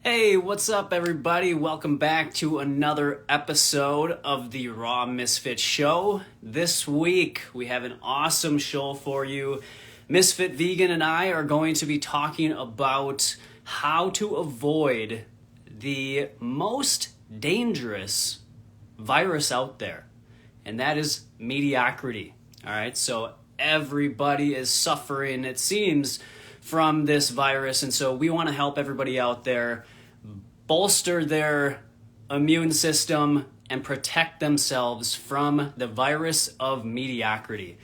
Hey, what's up, everybody? Welcome back to another episode of the Raw Misfit Show. This week, we have an awesome show for you. MisFitVegan and I are going to be talking about how to avoid the most dangerous virus out there, and that is mediocrity. All right, so everybody is suffering, it seems, from this virus, and so we want to help everybody out there bolster their immune system and protect themselves from the virus of mediocrity.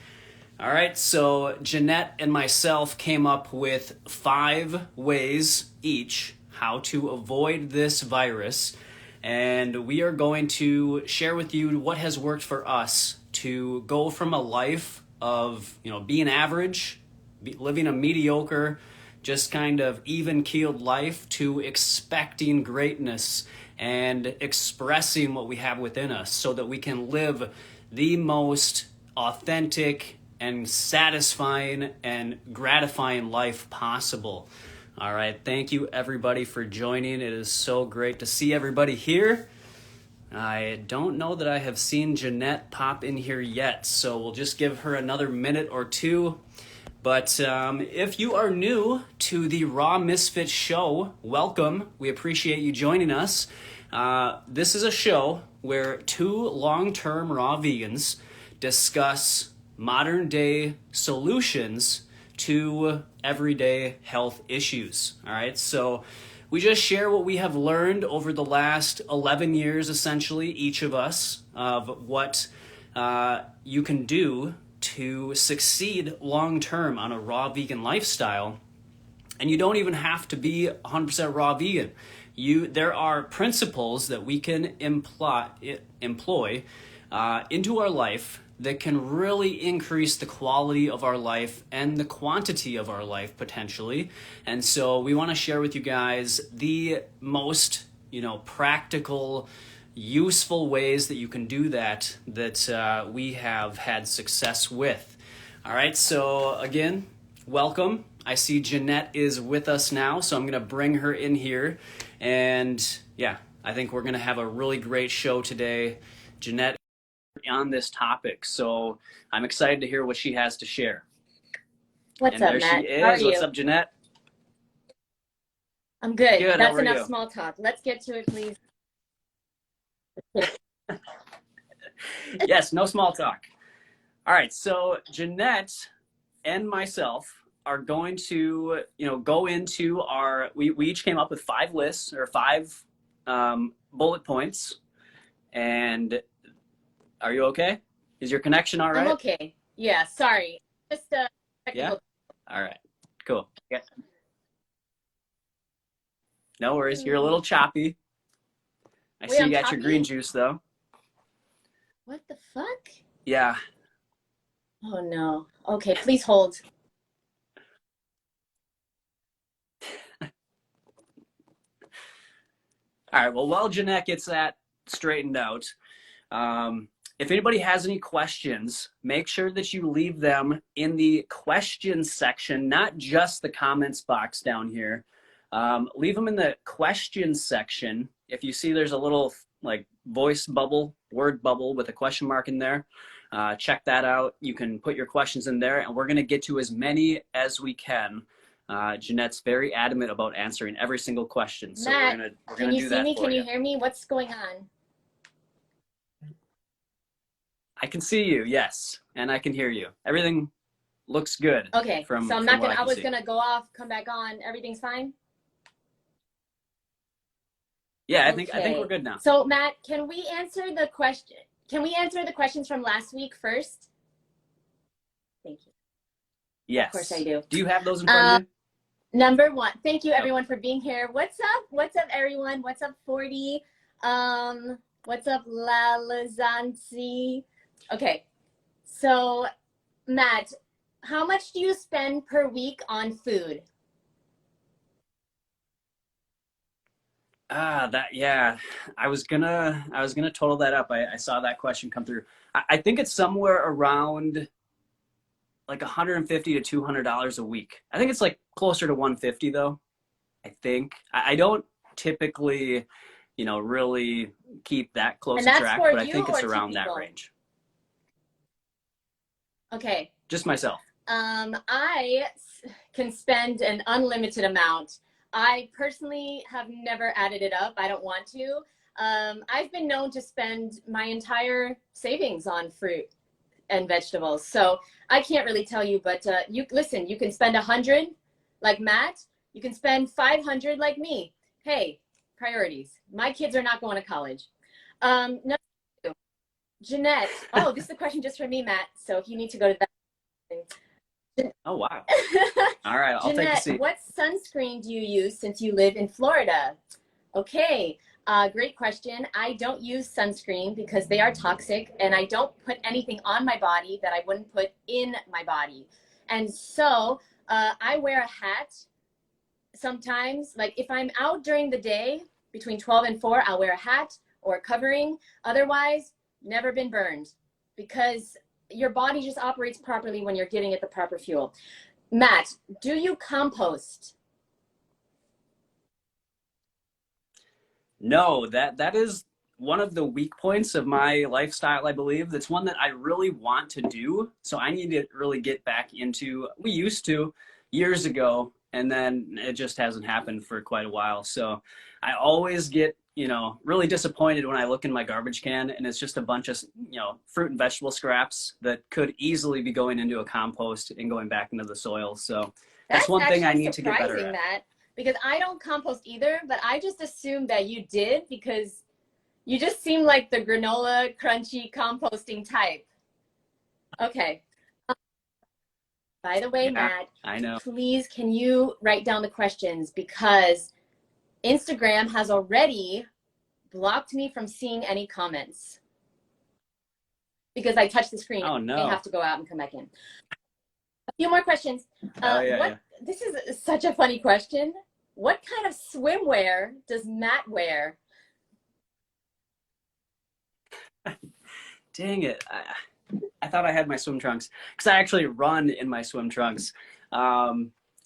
All right, so Jeanette and myself came up with 5 ways each how to avoid this virus, and we are going to share with you what has worked for us to go from a life of, being average, living a mediocre, just kind of even-keeled life, to expecting greatness and expressing what we have within us so that we can live the most authentic and satisfying and gratifying life possible. All right, thank you everybody for joining. It is so great to see everybody here. I don't know that I have seen Jeanette pop in here yet, so we'll just give her another minute or two. But if you are new to the Raw Misfit Show, welcome. We appreciate you joining us. This is a show where 2 long-term raw vegans discuss modern-day solutions to everyday health issues. All right, so we just share what we have learned over the last 11 years, essentially, each of us, of what you can do to succeed long-term on a raw vegan lifestyle. And you don't even have to be 100% raw vegan. There are principles that we can employ into our life that can really increase the quality of our life and the quantity of our life potentially. And so we want to share with you guys the most, practical, useful ways that you can do that we have had success with. All right, so again, welcome. I see Jeanette is with us now, so I'm going to bring her in here. And yeah, I think we're going to have a really great show today. Jeanette on this topic, so I'm excited to hear what she has to share. What's up, there Matt? she is. How are you? What's up, Jeanette? I'm good. Good. That's How are enough you? small talk. Let's get to it, please. Yes, no small talk. All right, so Jeanette and myself are going to, go into we each came up with 5 lists or 5 bullet points. And are you okay? Is your connection all right? I'm okay. Yeah, sorry. Just Yeah? technical. All right, cool. Yeah. No worries. You're a little choppy. I Wait, see you I'm got your choppy? green juice, though. What the fuck? Yeah. Oh, no. Okay, please hold. All right, well, while Jeanette gets that straightened out, if anybody has any questions, make sure that you leave them in the questions section, not just the comments box down here. Leave them in the questions section. If you see there's a little voice bubble, word bubble with a question mark in there, check that out. You can put your questions in there, and we're going to get to as many as we can. Jeanette's very adamant about answering every single question, so Matt, we're can gonna you do see that me? for Can you. you hear me? What's going on? I can see you, yes, and I can hear you. Everything looks good. Okay, From so I'm not what gonna, I can was see. gonna go off, come back on. Everything's fine? Yeah, I Okay. think we're good now. So, Matt, can we answer the question? Can we answer the questions from last week first? Thank you. Yes. Of course I do. Do you have those in front of you? Number 1, thank you everyone for being here. What's up? What's up, everyone? What's up, 40? What's up, La Lazanzi? Okay, so Matt, how much do you spend per week on food? Yeah. I was gonna total that up. I saw that question come through. I think it's somewhere around like $150 to $200 a week. I think it's like closer to 150 though. I think. I don't typically, really keep that close And to that's track, for but I you think it's or two around that people? range. Okay. Just myself. I can spend an unlimited amount. I personally have never added it up. I don't want to. I've been known to spend my entire savings on fruit and vegetables. So I can't really tell you, but you listen, you can spend 100 like Matt. You can spend 500 like me. Hey, priorities. My kids are not going to college. No, Jeanette. Oh, this is a question just for me, Matt. So if you need to go to that. Oh, wow. All right, I'll take a Jeanette, seat. what sunscreen do you use since you live in Florida? Okay, great question. I don't use sunscreen because they are toxic, and I don't put anything on my body that I wouldn't put in my body. And so I wear a hat sometimes. Like if I'm out during the day between 12 and 4, I'll wear a hat or a covering. Otherwise, never been burned, because your body just operates properly when you're giving it the proper fuel. Matt, do you compost? No, that is one of the weak points of my lifestyle, I believe. That's one that I really want to do. So I need to really get back into, we used to years ago, and then it just hasn't happened for quite a while. So I always get, really disappointed when I look in my garbage can and it's just a bunch of, fruit and vegetable scraps that could easily be going into a compost and going back into the soil. So that's one thing I need to get better at. Matt, because I don't compost either, but I just assumed that you did because you just seem like the granola crunchy composting type. Okay. By the way, Yeah, Matt, I know. please can you write down the questions, because Instagram has already blocked me from seeing any comments because I touched the screen. Oh, I no. have to go out and come back in. A few more questions. Yeah. This is such a funny question. What kind of swimwear does Matt wear? Dang it. I thought I had my swim trunks because I actually run in my swim trunks.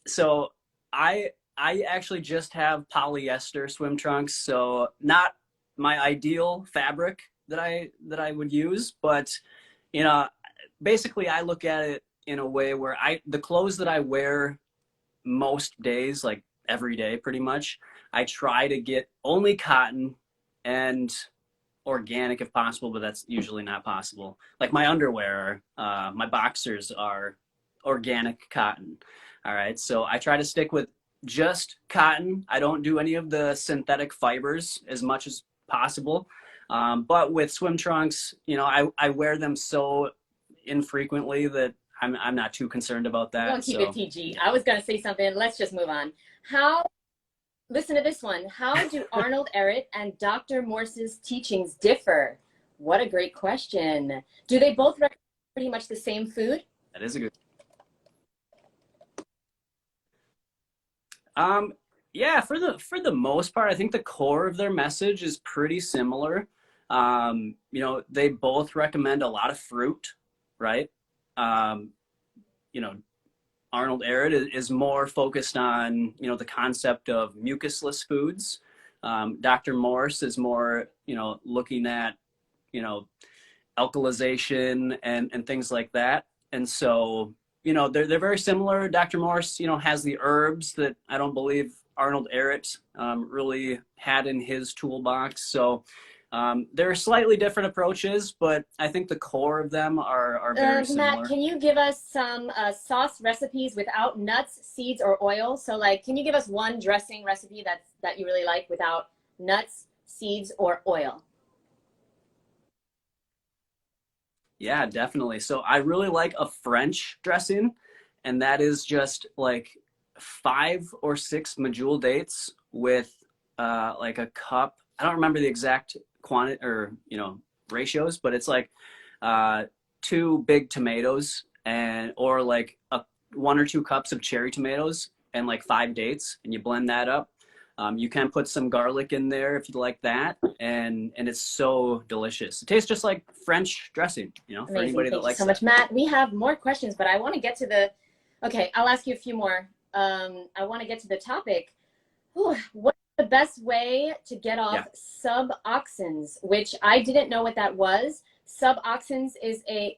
So I actually just have polyester swim trunks, so not my ideal fabric that I would use, but you know, basically I look at it in a way where the clothes that I wear most days, like every day pretty much, I try to get only cotton and organic if possible, but that's usually not possible. Like my underwear, my boxers are organic cotton. All right. So I try to stick with just cotton. I don't do any of the synthetic fibers as much as possible. But with swim trunks, I wear them so infrequently that I'm not too concerned about that. I'm going to keep it PG. I was going to say something. Let's just move on. Listen to this one. How do Arnold Ehret and Dr. Morse's teachings differ? What a great question. Do they both recommend pretty much the same food? That is a good. Yeah, for the most part, I think the core of their message is pretty similar. They both recommend a lot of fruit, right? Um, you know, Arnold Ehret is more focused on, the concept of mucusless foods. Dr. Morse is more, looking at, alkalization and things like that. And so, they're very similar. Dr. Morse, has the herbs that I don't believe Arnold Ehret really had in his toolbox. So there are slightly different approaches, but I think the core of them are very similar. Matt, can you give us some sauce recipes without nuts, seeds, or oil? So, can you give us one dressing recipe that you really like without nuts, seeds, or oil? Yeah, definitely. So I really like a French dressing, and that is just like 5 or 6 medjool dates with like a cup. I don't remember the exact quantity or ratios, but it's like 2 big tomatoes or like 1 or 2 cups of cherry tomatoes and like 5 dates, and you blend that up. You can put some garlic in there if you like that, and it's so delicious. It tastes just like French dressing, for Amazing. anybody that likes Thank you so much, Matt. We have more questions, but I want to get to okay, I'll ask you a few more. I want to get to the topic. What's the best way to get off suboxones, which I didn't know what that was. Suboxone is a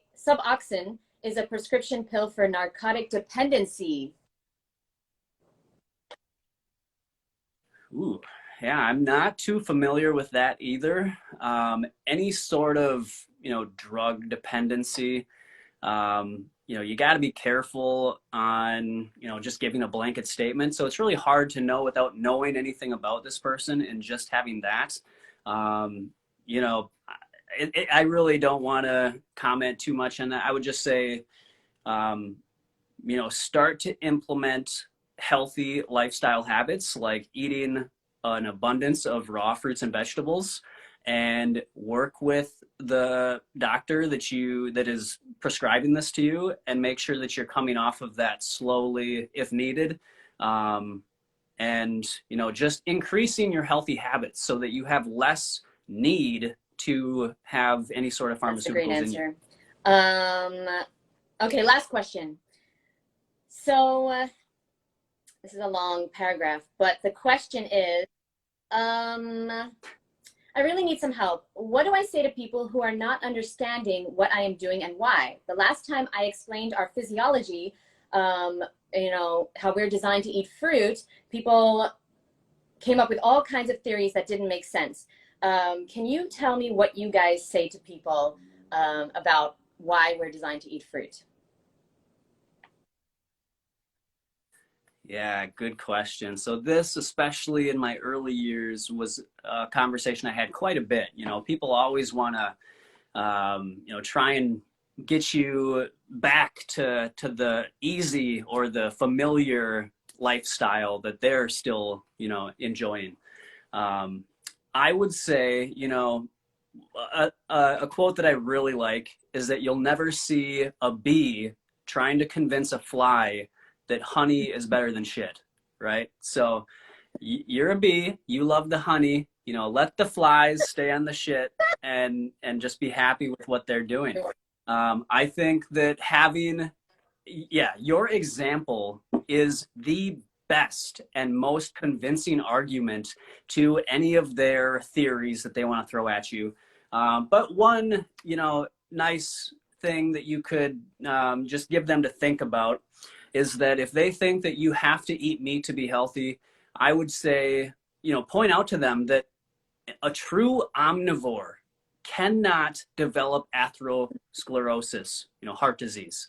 prescription pill for narcotic dependency. Ooh, yeah, I'm not too familiar with that either. Any sort of, drug dependency, you got to be careful on, just giving a blanket statement. So it's really hard to know without knowing anything about this person and just having that. I really don't want to comment too much on that. I would just say, start to implement healthy lifestyle habits like eating an abundance of raw fruits and vegetables, and work with the doctor that is prescribing this to you, and make sure that you're coming off of that slowly if needed. And just increasing your healthy habits so that you have less need to have any sort of pharmaceuticals. That's a great answer. Okay, last question. So this is a long paragraph, but the question is, I really need some help. What do I say to people who are not understanding what I am doing and why? The last time I explained our physiology, how we're designed to eat fruit, people came up with all kinds of theories that didn't make sense. Can you tell me what you guys say to people about why we're designed to eat fruit? Yeah, good question. So this, especially in my early years, was a conversation I had quite a bit. People always want to, try and get you back to the easy or the familiar lifestyle that they're still, enjoying. I would say, a quote that I really like is that you'll never see a bee trying to convince a fly that honey is better than shit, right? So you're a bee, you love the honey, let the flies stay on the shit and just be happy with what they're doing. I think that your example is the best and most convincing argument to any of their theories that they want to throw at you. But one, nice thing that you could just give them to think about is that if they think that you have to eat meat to be healthy, I would say, point out to them that a true omnivore cannot develop atherosclerosis, heart disease.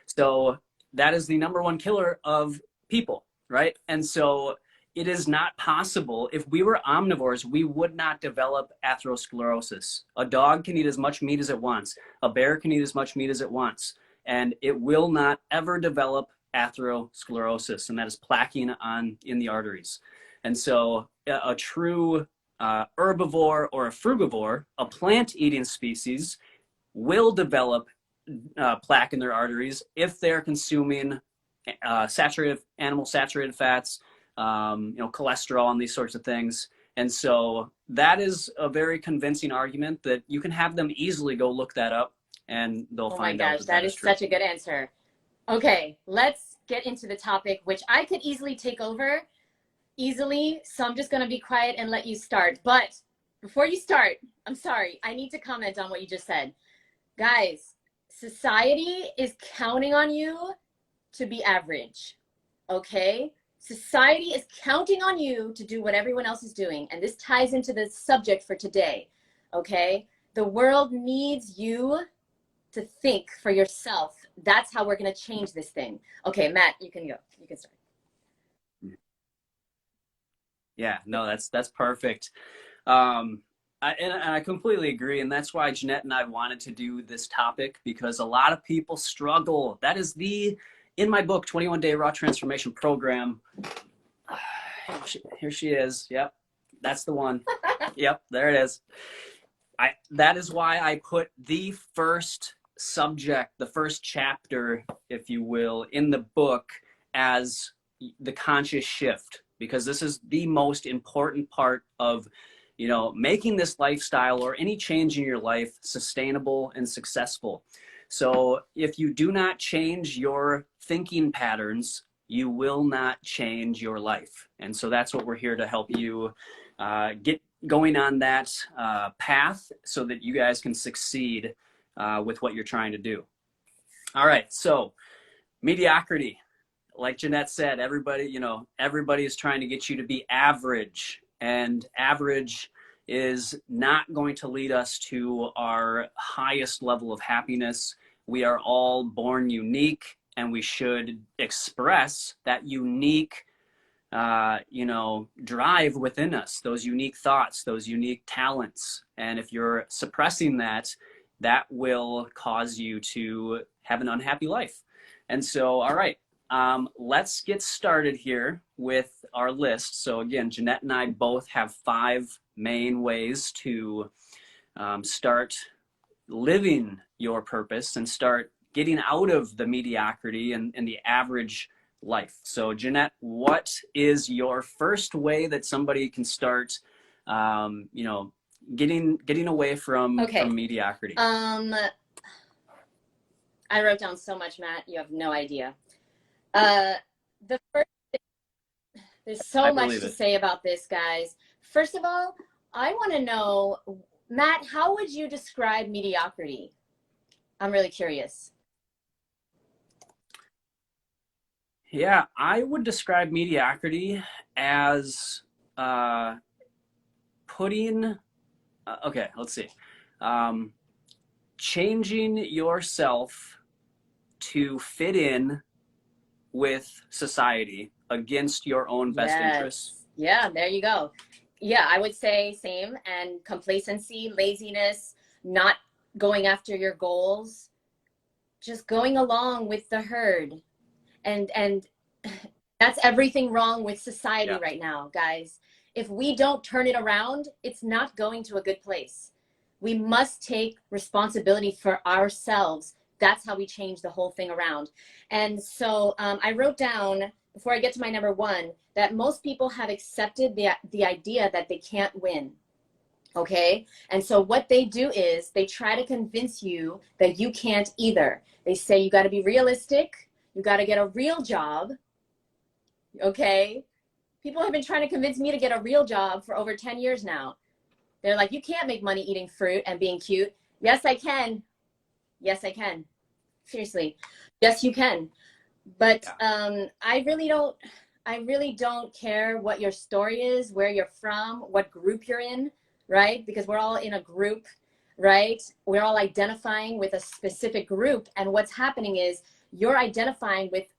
So that is the number one killer of people, right? And so it is not possible. If we were omnivores, we would not develop atherosclerosis. A dog can eat as much meat as it wants. A bear can eat as much meat as it wants. And it will not ever develop atherosclerosis, and that is plaquing in the arteries. And so a true herbivore or a frugivore, a plant-eating species, will develop plaque in their arteries if they're consuming animal saturated fats, cholesterol, and these sorts of things. And so that is a very convincing argument that you can have them easily go look that up, and they'll find out. Oh my gosh, that is such a good answer. Okay, let's get into the topic, which I could easily take over so I'm just going to be quiet and let you start. But before you start, I'm sorry, I need to comment on what you just said. Guys, society is counting on you to be average, okay? Society is counting on you to do what everyone else is doing, and this ties into the subject for today, okay? The world needs you to think for yourself. That's how we're going to change this thing. Okay, Matt, you can go. You can start. Yeah, no, that's perfect. I completely agree. And that's why Jeanette and I wanted to do this topic, because a lot of people struggle. That is in my book, 21 Day Raw Transformation Program. Here she is. Yep. That's the one. Yep. There it is. That is why I put the first subject, the first chapter, if you will, in the book as the conscious shift, because this is the most important part of, making this lifestyle or any change in your life sustainable and successful. So if you do not change your thinking patterns, you will not change your life. And so that's what we're here to help you get going on that path so that you guys can succeed with what you're trying to do. All right, so mediocrity. Like Jeanette said, everybody is trying to get you to be average, and average is not going to lead us to our highest level of happiness. We are all born unique, and we should express that unique drive within us, those unique thoughts, those unique talents. And if you're suppressing that, that will cause you to have an unhappy life. And so, all right, let's get started here with our list. So again, Jeanette and I both have 5 main ways to start living your purpose and start getting out of the mediocrity and the average life. So Jeanette, what is your first way that somebody can start, getting away from mediocrity? I wrote down so much, Matt. You have no idea. The first thing, there's so much to say about this, guys. First of all, I want to know, Matt, how would you describe mediocrity? I'm really curious. Yeah, I would describe mediocrity as changing yourself to fit in with society against your own best interests. Yeah, there you go. Yeah, I would say same. And complacency, laziness, not going after your goals, just going along with the herd. And that's everything wrong with society right now, guys. If we don't turn it around, it's not going to a good place. We must take responsibility for ourselves. That's how we change the whole thing around. And so I wrote down, before I get to my number 1, that most people have accepted the idea that they can't win. Okay? And so what they do is they try to convince you that you can't either. They say you got to be realistic. You got to get a real job. Okay? People have been trying to convince me to get a real job for over 10 years now. They're like, you can't make money eating fruit and being cute. Yes, I can. Yes, I can. Seriously. Yes, you can. But I really don't care what your story is, where you're from, what group you're in, right? Because we're all in a group, right? We're all identifying with a specific group. And what's happening is you're identifying with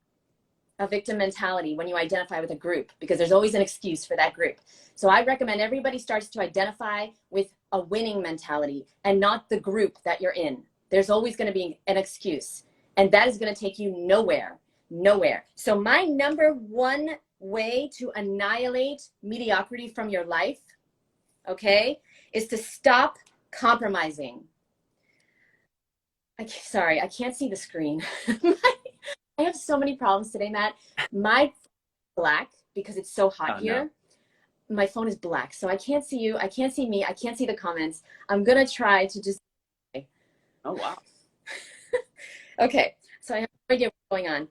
a victim mentality when you identify with a group, because there's always an excuse for that group. So I recommend everybody starts to identify with a winning mentality and not the group that you're in. There's always going to be an excuse, and that is going to take you nowhere. So my number 1 way to annihilate mediocrity from your life, okay, is to stop compromising. Sorry, I can't see the screen. I have so many problems today, Matt. My black, because it's so hot here. No. My phone is black, so I can't see you. I can't see me. I can't see the comments. I'm going to try to just... Oh, wow. Okay, so I have no idea what's going on.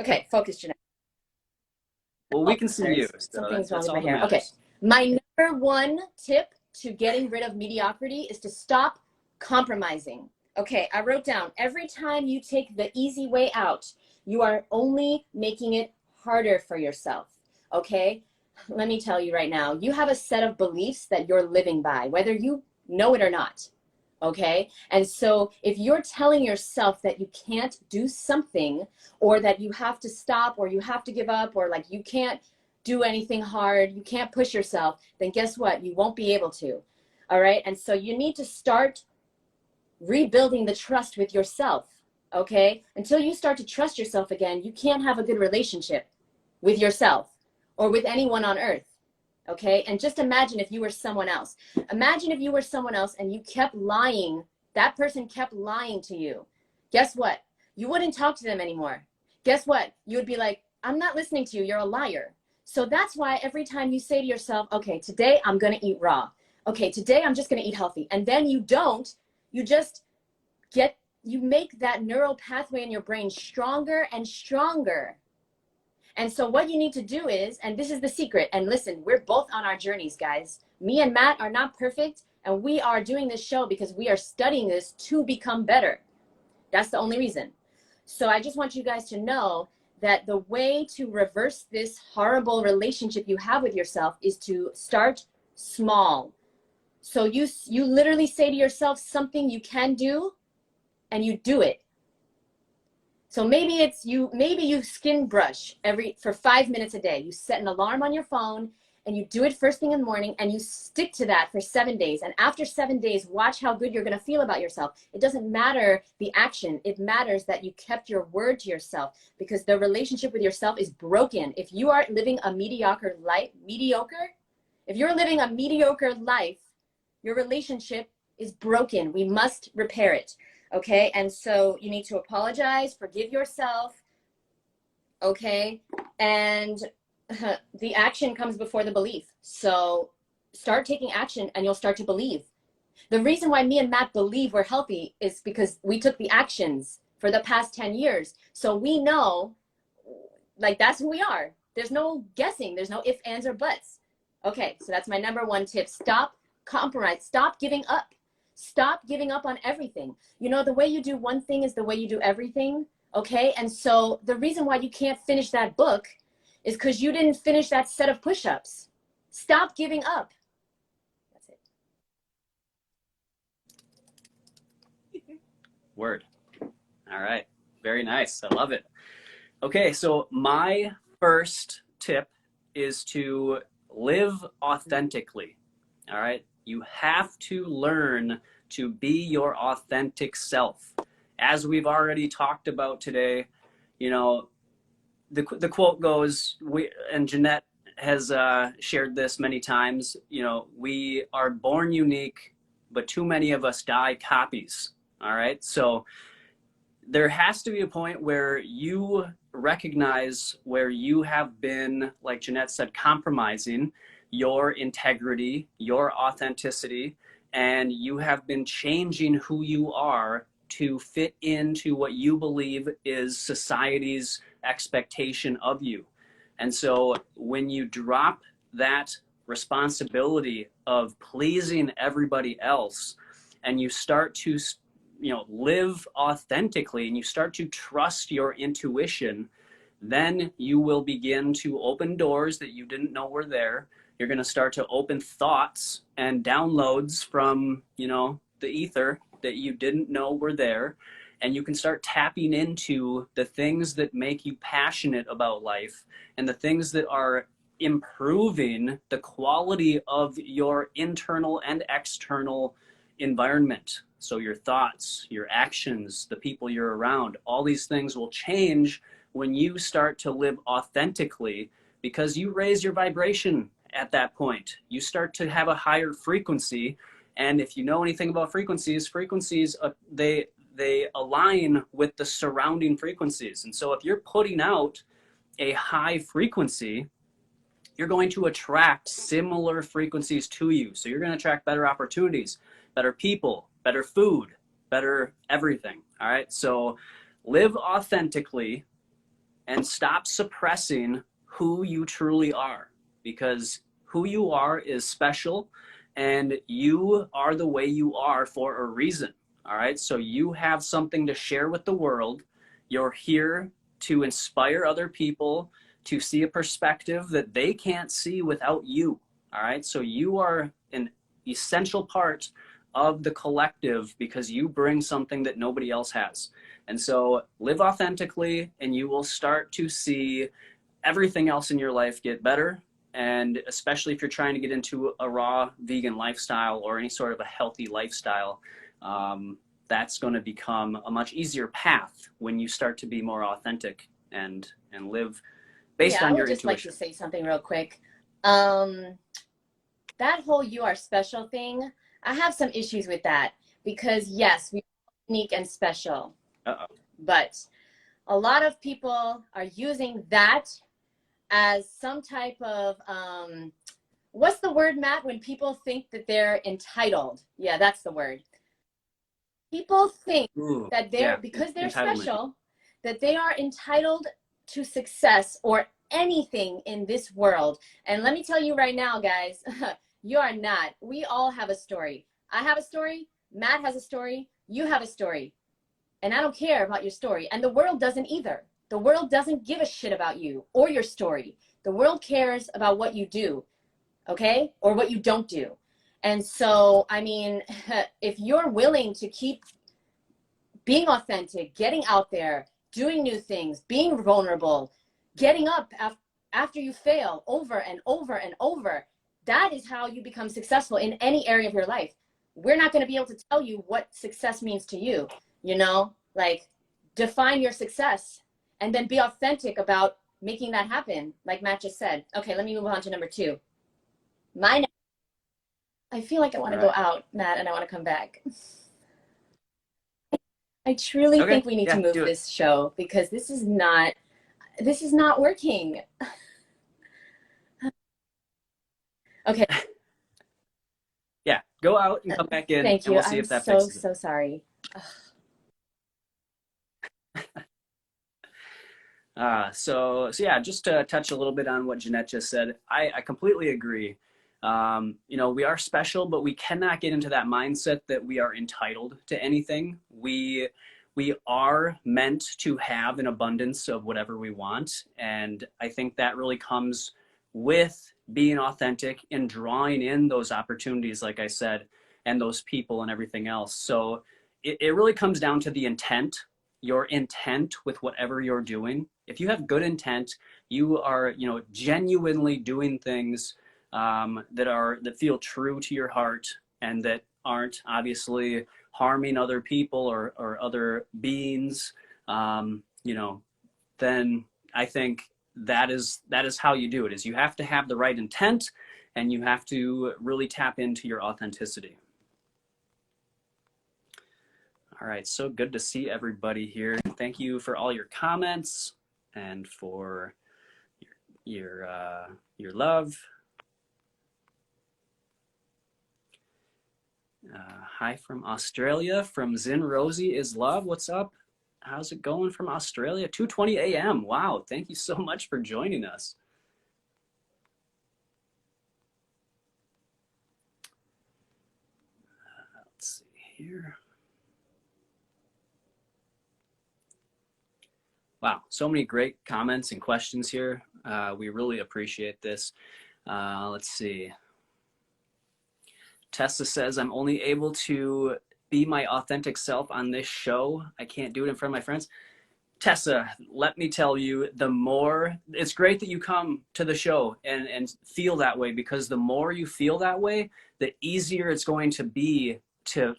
Okay, focus, Jeanette. Well, we can see you. So something's wrong with my hair. Okay, my number 1 tip to getting rid of mediocrity is to stop compromising. Okay, I wrote down, every time you take the easy way out, you are only making it harder for yourself, okay? Let me tell you right now, you have a set of beliefs that you're living by, whether you know it or not, okay? And so if you're telling yourself that you can't do something, or that you have to stop, or you have to give up, or like you can't do anything hard, you can't push yourself, then guess what? You won't be able to, all right? And so you need to start rebuilding the trust with yourself, okay? Until you start to trust yourself again, you can't have a good relationship with yourself or with anyone on earth, okay? And just imagine if you were someone else. Imagine if you were someone else and you kept lying. That person kept lying to you. Guess what? You wouldn't talk to them anymore. Guess what? You would be like, I'm not listening to you. You're a liar. So that's why every time you say to yourself, okay, today I'm going to eat raw. Okay, today I'm just going to eat healthy. And then you don't. You make that neural pathway in your brain stronger and stronger. And so what you need to do is, and this is the secret, and listen, we're both on our journeys, guys. Me and Matt are not perfect, and we are doing this show because we are studying this to become better. That's the only reason. So I just want you guys to know that the way to reverse this horrible relationship you have with yourself is to start small. So you literally say to yourself something you can do, and you do it. So maybe you skin brush for 5 minutes a day. You set an alarm on your phone and you do it first thing in the morning, and you stick to that for 7 days. And after 7 days, watch how good you're going to feel about yourself. It doesn't matter the action. It matters that you kept your word to yourself, because the relationship with yourself is broken. If you are living a mediocre life, if you're living a mediocre life, your relationship is broken. We must repair it. Okay, and so you need to apologize, forgive yourself, okay? And the action comes before the belief. So start taking action and you'll start to believe. The reason why me and Matt believe we're healthy is because we took the actions for the past 10 years. So we know, like, that's who we are. There's no guessing. There's no ifs, ands, or buts. Okay, so that's my number one tip. Stop compromise. Stop giving up. Stop giving up on everything. You know, the way you do one thing is the way you do everything, okay? And so the reason why you can't finish that book is because you didn't finish that set of push-ups. Stop giving up. That's it. Word. All right. Very nice. I love it. Okay, so my first tip is to live authentically. All right? You have to learn to be your authentic self. As we've already talked about today, you know, the quote goes, and Jeanette has shared this many times, you know, we are born unique, but too many of us die copies. All right? So there has to be a point where you recognize where you have been, like Jeanette said, compromising your integrity, your authenticity, and you have been changing who you are to fit into what you believe is society's expectation of you. And so when you drop that responsibility of pleasing everybody else and you start to, you know, live authentically and you start to trust your intuition, then you will begin to open doors that you didn't know were there. You're going to start to open thoughts and downloads from, you know, the ether that you didn't know were there. And you can start tapping into the things that make you passionate about life and the things that are improving the quality of your internal and external environment. So your thoughts, your actions, the people you're around, all these things will change when you start to live authentically, because you raise your vibration at that point. You start to have a higher frequency. And if you know anything about frequencies, they align with the surrounding frequencies. And so if you're putting out a high frequency, you're going to attract similar frequencies to you. So you're going to attract better opportunities, better people, better food, better everything. All right. So live authentically and stop suppressing who you truly are, because who you are is special and you are the way you are for a reason. All right. So you have something to share with the world. You're here to inspire other people to see a perspective that they can't see without you. All right. So you are an essential part of the collective because you bring something that nobody else has. And so live authentically and you will start to see everything else in your life get better. And especially if you're trying to get into a raw vegan lifestyle or any sort of a healthy lifestyle, that's going to become a much easier path when you start to be more authentic and live based on your intuition. I would just like to say something real quick. That whole "you are special" thing, I have some issues with that, because yes, we are unique and special. But a lot of people are using that as some type of, what's the word, Matt, when people think that they're entitled? Yeah, that's the word. People think that because they're special, that they are entitled to success or anything in this world. And let me tell you right now, guys, you are not. We all have a story. I have a story. Matt has a story. You have a story. And I don't care about your story. And the world doesn't either. The world doesn't give a shit about you or your story. The world cares about what you do, okay? Or what you don't do. And so, I mean, if you're willing to keep being authentic, getting out there, doing new things, being vulnerable, getting up after you fail over and over and over, that is how you become successful in any area of your life. We're not going to be able to tell you what success means to you, you know? Like, define your success and then be authentic about making that happen, like Matt just said. Okay, let me move on to number 2. I feel like I want to go out, Matt, and I want to come back. I truly think we need to move this show because this is not working. Okay. Yeah, go out and come back in. Thank you. And we'll see if that I'm fixes it. so sorry. So yeah, just to touch a little bit on what Jeanette just said, I completely agree. You know, we are special, but we cannot get into that mindset that we are entitled to anything. We are meant to have an abundance of whatever we want. And I think that really comes with being authentic and drawing in those opportunities, like I said, and those people and everything else. So it really comes down to the intent, your intent with whatever you're doing. If you have good intent, you are, you know, genuinely doing things that feel true to your heart and that aren't obviously harming other people or other beings, you know, then I think that is how you do it. Is you have to have the right intent and you have to really tap into your authenticity. All right, so good to see everybody here. Thank you for all your comments and for your love. Hi from Australia, from Zin Rosie is love. What's up? How's it going from Australia? 2:20 a.m. Wow, thank you so much for joining us. Let's see here. Wow, so many great comments and questions here. We really appreciate this. Let's see. Tessa says, I'm only able to be my authentic self on this show. I can't do it in front of my friends. Tessa, let me tell you, it's great that you come to the show and feel that way, because the more you feel that way, the easier it's going to be to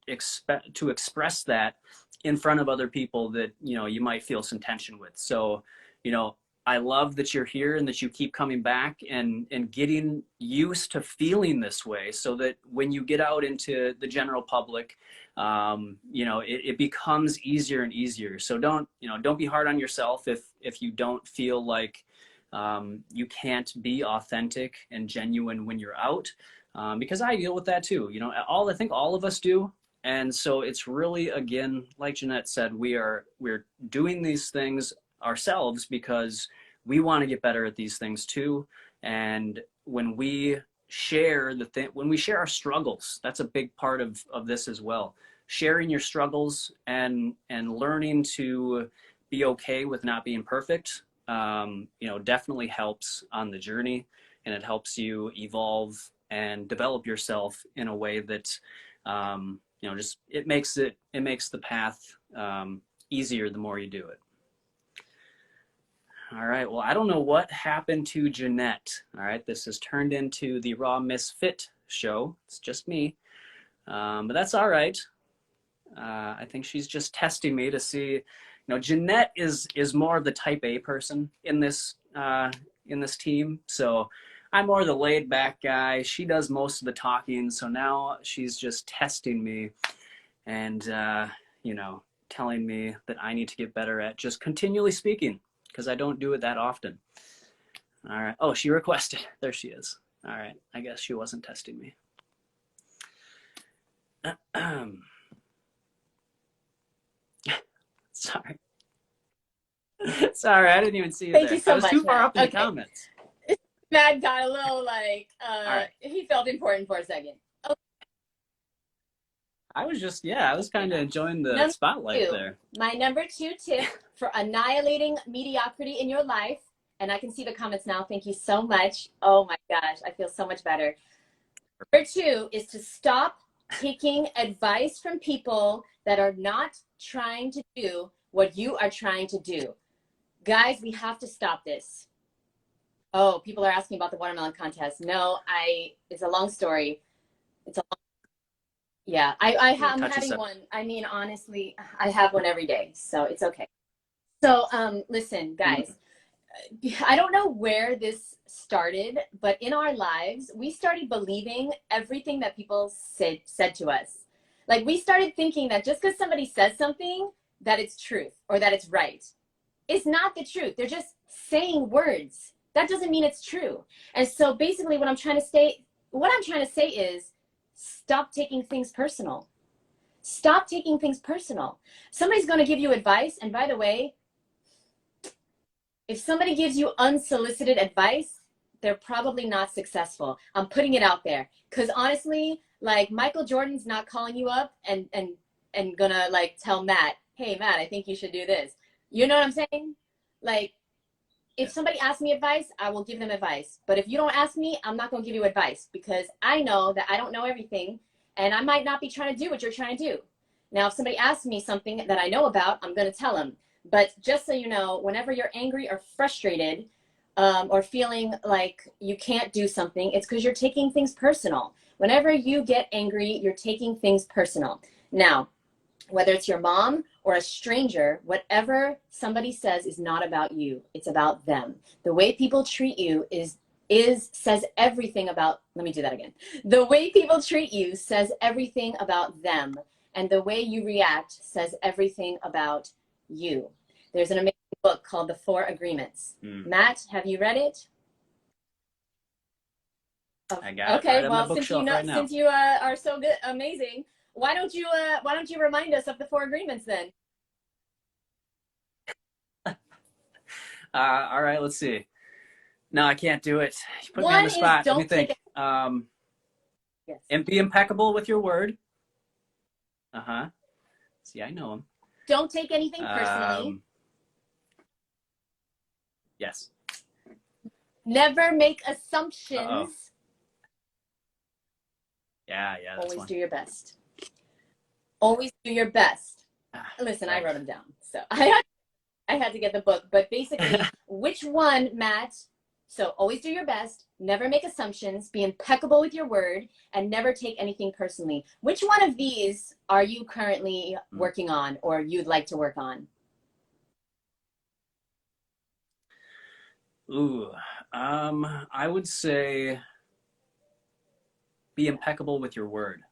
express that in front of other people that, you know, you might feel some tension with. So, you know, I love that you're here and that you keep coming back and getting used to feeling this way, so that when you get out into the general public, you know, it becomes easier and easier. So don't be hard on yourself if you don't feel like you can't be authentic and genuine when you're out, because I deal with that too. You know, I think all of us do. And so it's really, again, like Jeanette said, we're doing these things ourselves because we want to get better at these things too. And when we share when we share our struggles, that's a big part of this as well. Sharing your struggles and learning to be okay with not being perfect, you know, definitely helps on the journey, and it helps you evolve and develop yourself in a way that, you know, just it makes the path easier the more you do it. All right, well, I don't know what happened to Jeanette. All right, this has turned into the Raw Misfit show. It's just me, but that's all right. I think she's just testing me to see. You know, Jeanette is more of the type A person in this team, so I'm more the laid back guy. She does most of the talking, so now she's just testing me and you know, telling me that I need to get better at just continually speaking, because I don't do it that often. All right. Oh, she requested. There she is. All right. I guess she wasn't testing me. Sorry. Sorry, I didn't even see you Thank there. you so I was much, too far Matt. up in the Okay. comments. Matt got a little like, All right. he felt important for a second. Okay. I was just, yeah, I was kind of enjoying the Number spotlight two, there. my number 2 tip for annihilating mediocrity in your life, and I can see the comments now. Thank you so much. Oh my gosh, I feel so much better. Number 2 is to stop taking advice from people that are not trying to do what you are trying to do. Guys, we have to stop this. Oh, people are asking about the watermelon contest. No, it's a long story. It's a long, yeah, I'm having one. I mean, honestly, I have one every day, so it's okay. So, listen, guys, I don't know where this started, but in our lives, we started believing everything that people said to us. Like we started thinking that just because somebody says something, that it's truth or that it's right. It's not the truth. They're just saying words. That doesn't mean it's true. And so basically what I'm trying to say is stop taking things personal. Stop taking things personal. Somebody's going to give you advice, and by the way, if somebody gives you unsolicited advice, they're probably not successful. I'm putting it out there because honestly, like Michael Jordan's not calling you up and gonna like tell Matt, hey Matt, I think you should do this. You know what I'm saying? Like if somebody asks me advice, I will give them advice. But if you don't ask me, I'm not gonna give you advice because I know that I don't know everything and I might not be trying to do what you're trying to do. Now, if somebody asks me something that I know about, I'm gonna tell them. But just so you know, whenever you're angry or frustrated or feeling like you can't do something, it's because you're taking things personal. Whenever you get angry, you're taking things personal. Now, whether it's your mom or a stranger, whatever somebody says is not about you. It's about them. The way people treat you says everything about, let me do that again. The way people treat you says everything about them. And the way you react says everything about you. There's an amazing book called The 4 Agreements. Matt, have you read it? I got it right on my bookshelf right now. Since you are so good, amazing, why don't you remind us of the 4 agreements then? All right, let's see. No, I can't do it. You put me One on the spot. is Let me think. yes. And be impeccable with your word. See, I know them. Don't take anything personally. Yes. Never make assumptions. Uh-oh. Yeah, that's Always one. do your best. Always do your best. Listen, right. I wrote them down, so I had to get the book. But basically, which one, Matt? So always do your best, never make assumptions, be impeccable with your word, and never take anything personally. Which one of these are you currently working on or you'd like to work on? Ooh, I would say be impeccable with your word.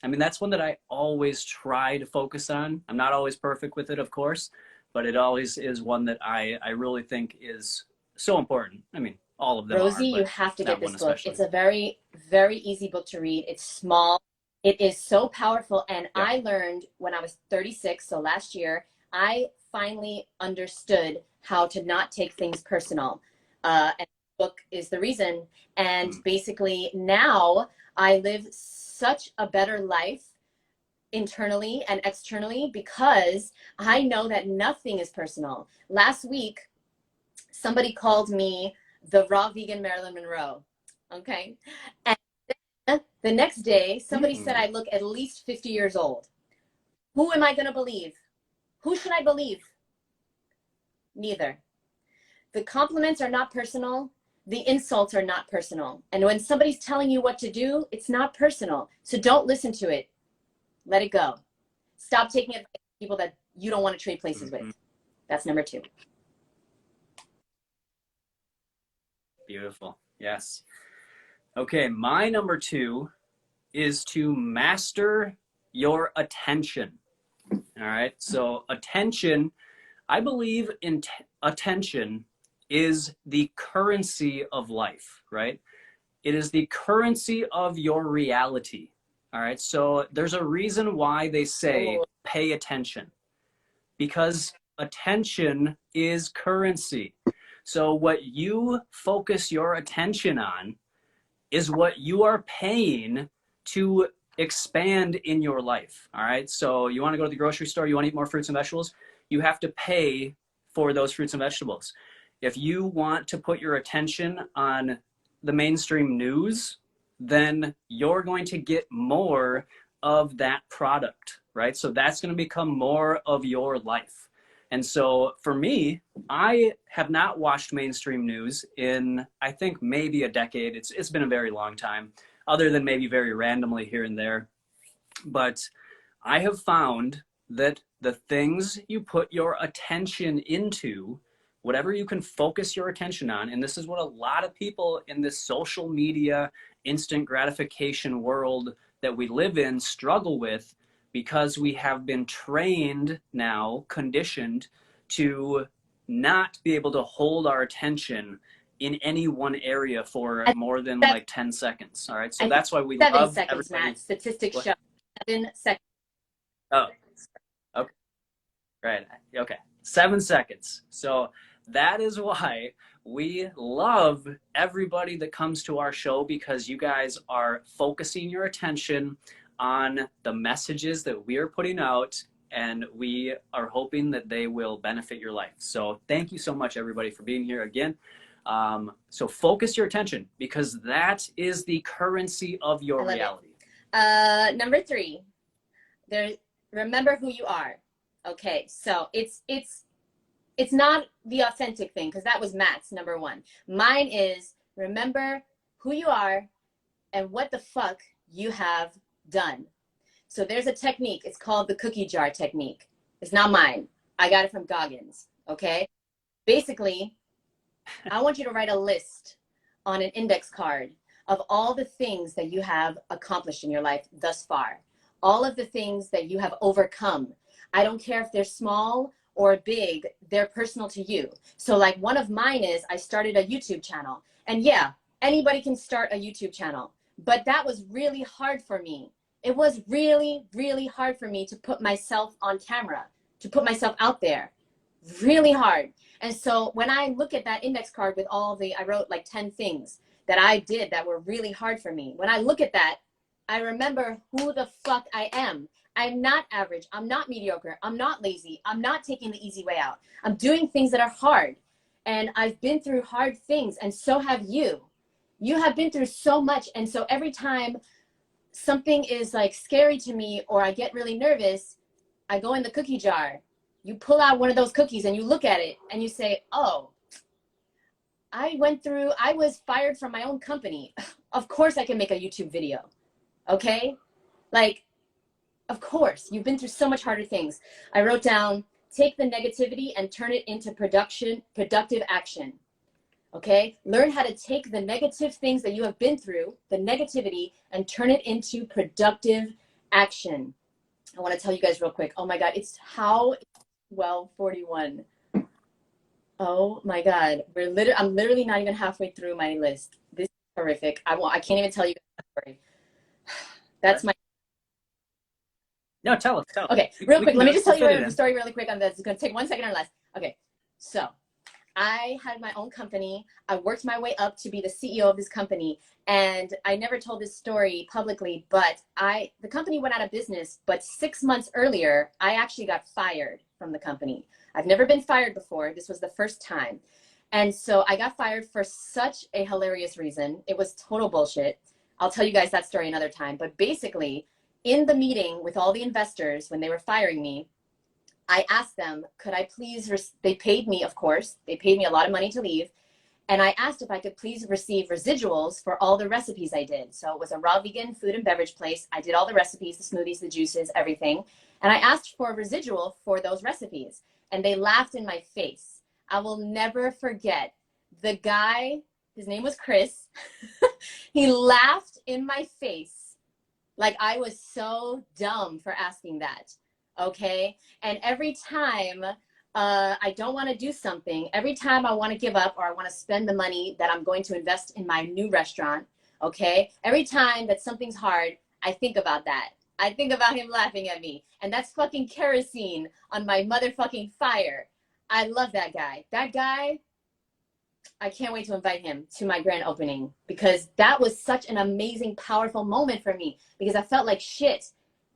I mean, that's one that I always try to focus on. I'm not always perfect with it, of course, but it always is one that I really think is so important. I mean, all of them Rosie, you have to get this book. Especially. It's a very, very easy book to read. It's small. It is so powerful. And yeah. I learned when I was 36, so last year, I finally understood how to not take things personal. And the book is the reason. And basically now I live such a better life internally and externally because I know that nothing is personal. Last week, somebody called me the raw vegan Marilyn Monroe. Okay. And the next day, somebody said I look at least 50 years old. Who am I going to believe? Who should I believe? Neither. The compliments are not personal. The insults are not personal. And when somebody's telling you what to do, it's not personal. So don't listen to it. Let it go. Stop taking advice from people that you don't want to trade places with. That's number 2. Beautiful. Yes. Okay, my number 2 is to master your attention. All right. So attention, I believe in attention is the currency of life, right? It is the currency of your reality. All right. So there's a reason why they say pay attention, because attention is currency. So what you focus your attention on is what you are paying to expand in your life. All right. So you want to go to the grocery store, you want to eat more fruits and vegetables, you have to pay for those fruits and vegetables. If you want to put your attention on the mainstream news, then you're going to get more of that product, right? So that's going to become more of your life. And so for me, I have not watched mainstream news in, I think, maybe a decade. It's been a very long time, other than maybe very randomly here and there. But I have found that the things you put your attention into, whatever you can focus your attention on, and this is what a lot of people in this social media, instant gratification world that we live in struggle with, because we have been trained now, conditioned to not be able to hold our attention in any one area for more than like 10 seconds. All right. So that's why we love 7 seconds, everybody. Matt. Statistics show 7 seconds. Oh, okay. Right. Okay. 7 seconds. So that is why we love everybody that comes to our show, because you guys are focusing your attention on the messages that we are putting out, and we are hoping that they will benefit your life. So thank you so much, everybody, for being here again. So focus your attention, because that is the currency of your reality. Number 3, remember who you are. Okay, so it's not the authentic thing, because that was Matt's number 1. Mine is remember who you are and what the fuck you have done. So there's a technique. It's called the cookie jar technique. It's not mine. I got it from Goggins. Okay. Basically, I want you to write a list on an index card of all the things that you have accomplished in your life thus far. All of the things that you have overcome. I don't care if they're small or big, they're personal to you. So like one of mine is I started a YouTube channel. And yeah, anybody can start a YouTube channel. But that was really hard for me. It was really, really hard for me to put myself on camera, to put myself out there. Really hard. And so when I look at that index card with I wrote like 10 things that I did that were really hard for me. When I look at that, I remember who the fuck I am. I'm not average. I'm not mediocre. I'm not lazy. I'm not taking the easy way out. I'm doing things that are hard. And I've been through hard things, and so have you. You have been through so much. And so every time something is like scary to me or I get really nervous, I go in the cookie jar. You pull out one of those cookies and you look at it and you say, oh, I was fired from my own company. Of course I can make a YouTube video. Okay? Like, of course, you've been through so much harder things. I wrote down, take the negativity and turn it into productive action. Okay? Learn how to take the negative things that you have been through, the negativity, and turn it into productive action. I want to tell you guys real quick. Oh my God, it's 12:41. Oh my God. I'm literally not even halfway through my list. This is horrific. I can't even tell you guys the story. That's my... No, tell us. Okay, real quick. Let me just tell you the story really quick on this. It's going to take 1 second or less. Okay, so I had my own company. I worked my way up to be the CEO of this company. And I never told this story publicly, but the company went out of business. But 6 months earlier, I actually got fired from the company. I've never been fired before. This was the first time. And so I got fired for such a hilarious reason. It was total bullshit. I'll tell you guys that story another time. But basically, in the meeting with all the investors, when they were firing me, I asked them, could I please, they paid me, of course, they paid me a lot of money to leave. And I asked if I could please receive residuals for all the recipes I did. So it was a raw vegan food and beverage place. I did all the recipes, the smoothies, the juices, everything. And I asked for a residual for those recipes. And they laughed in my face. I will never forget the guy, his name was Chris. He laughed in my face like I was so dumb for asking that. Okay. And every time I don't want to do something, every time I want to give up or I want to spend the money that I'm going to invest in my new restaurant, okay, every time that something's hard, I think about that. I think about him laughing at me. And that's fucking kerosene on my motherfucking fire. I love that guy. That guy, I can't wait to invite him to my grand opening, because that was such an amazing, powerful moment for me, because I felt like shit.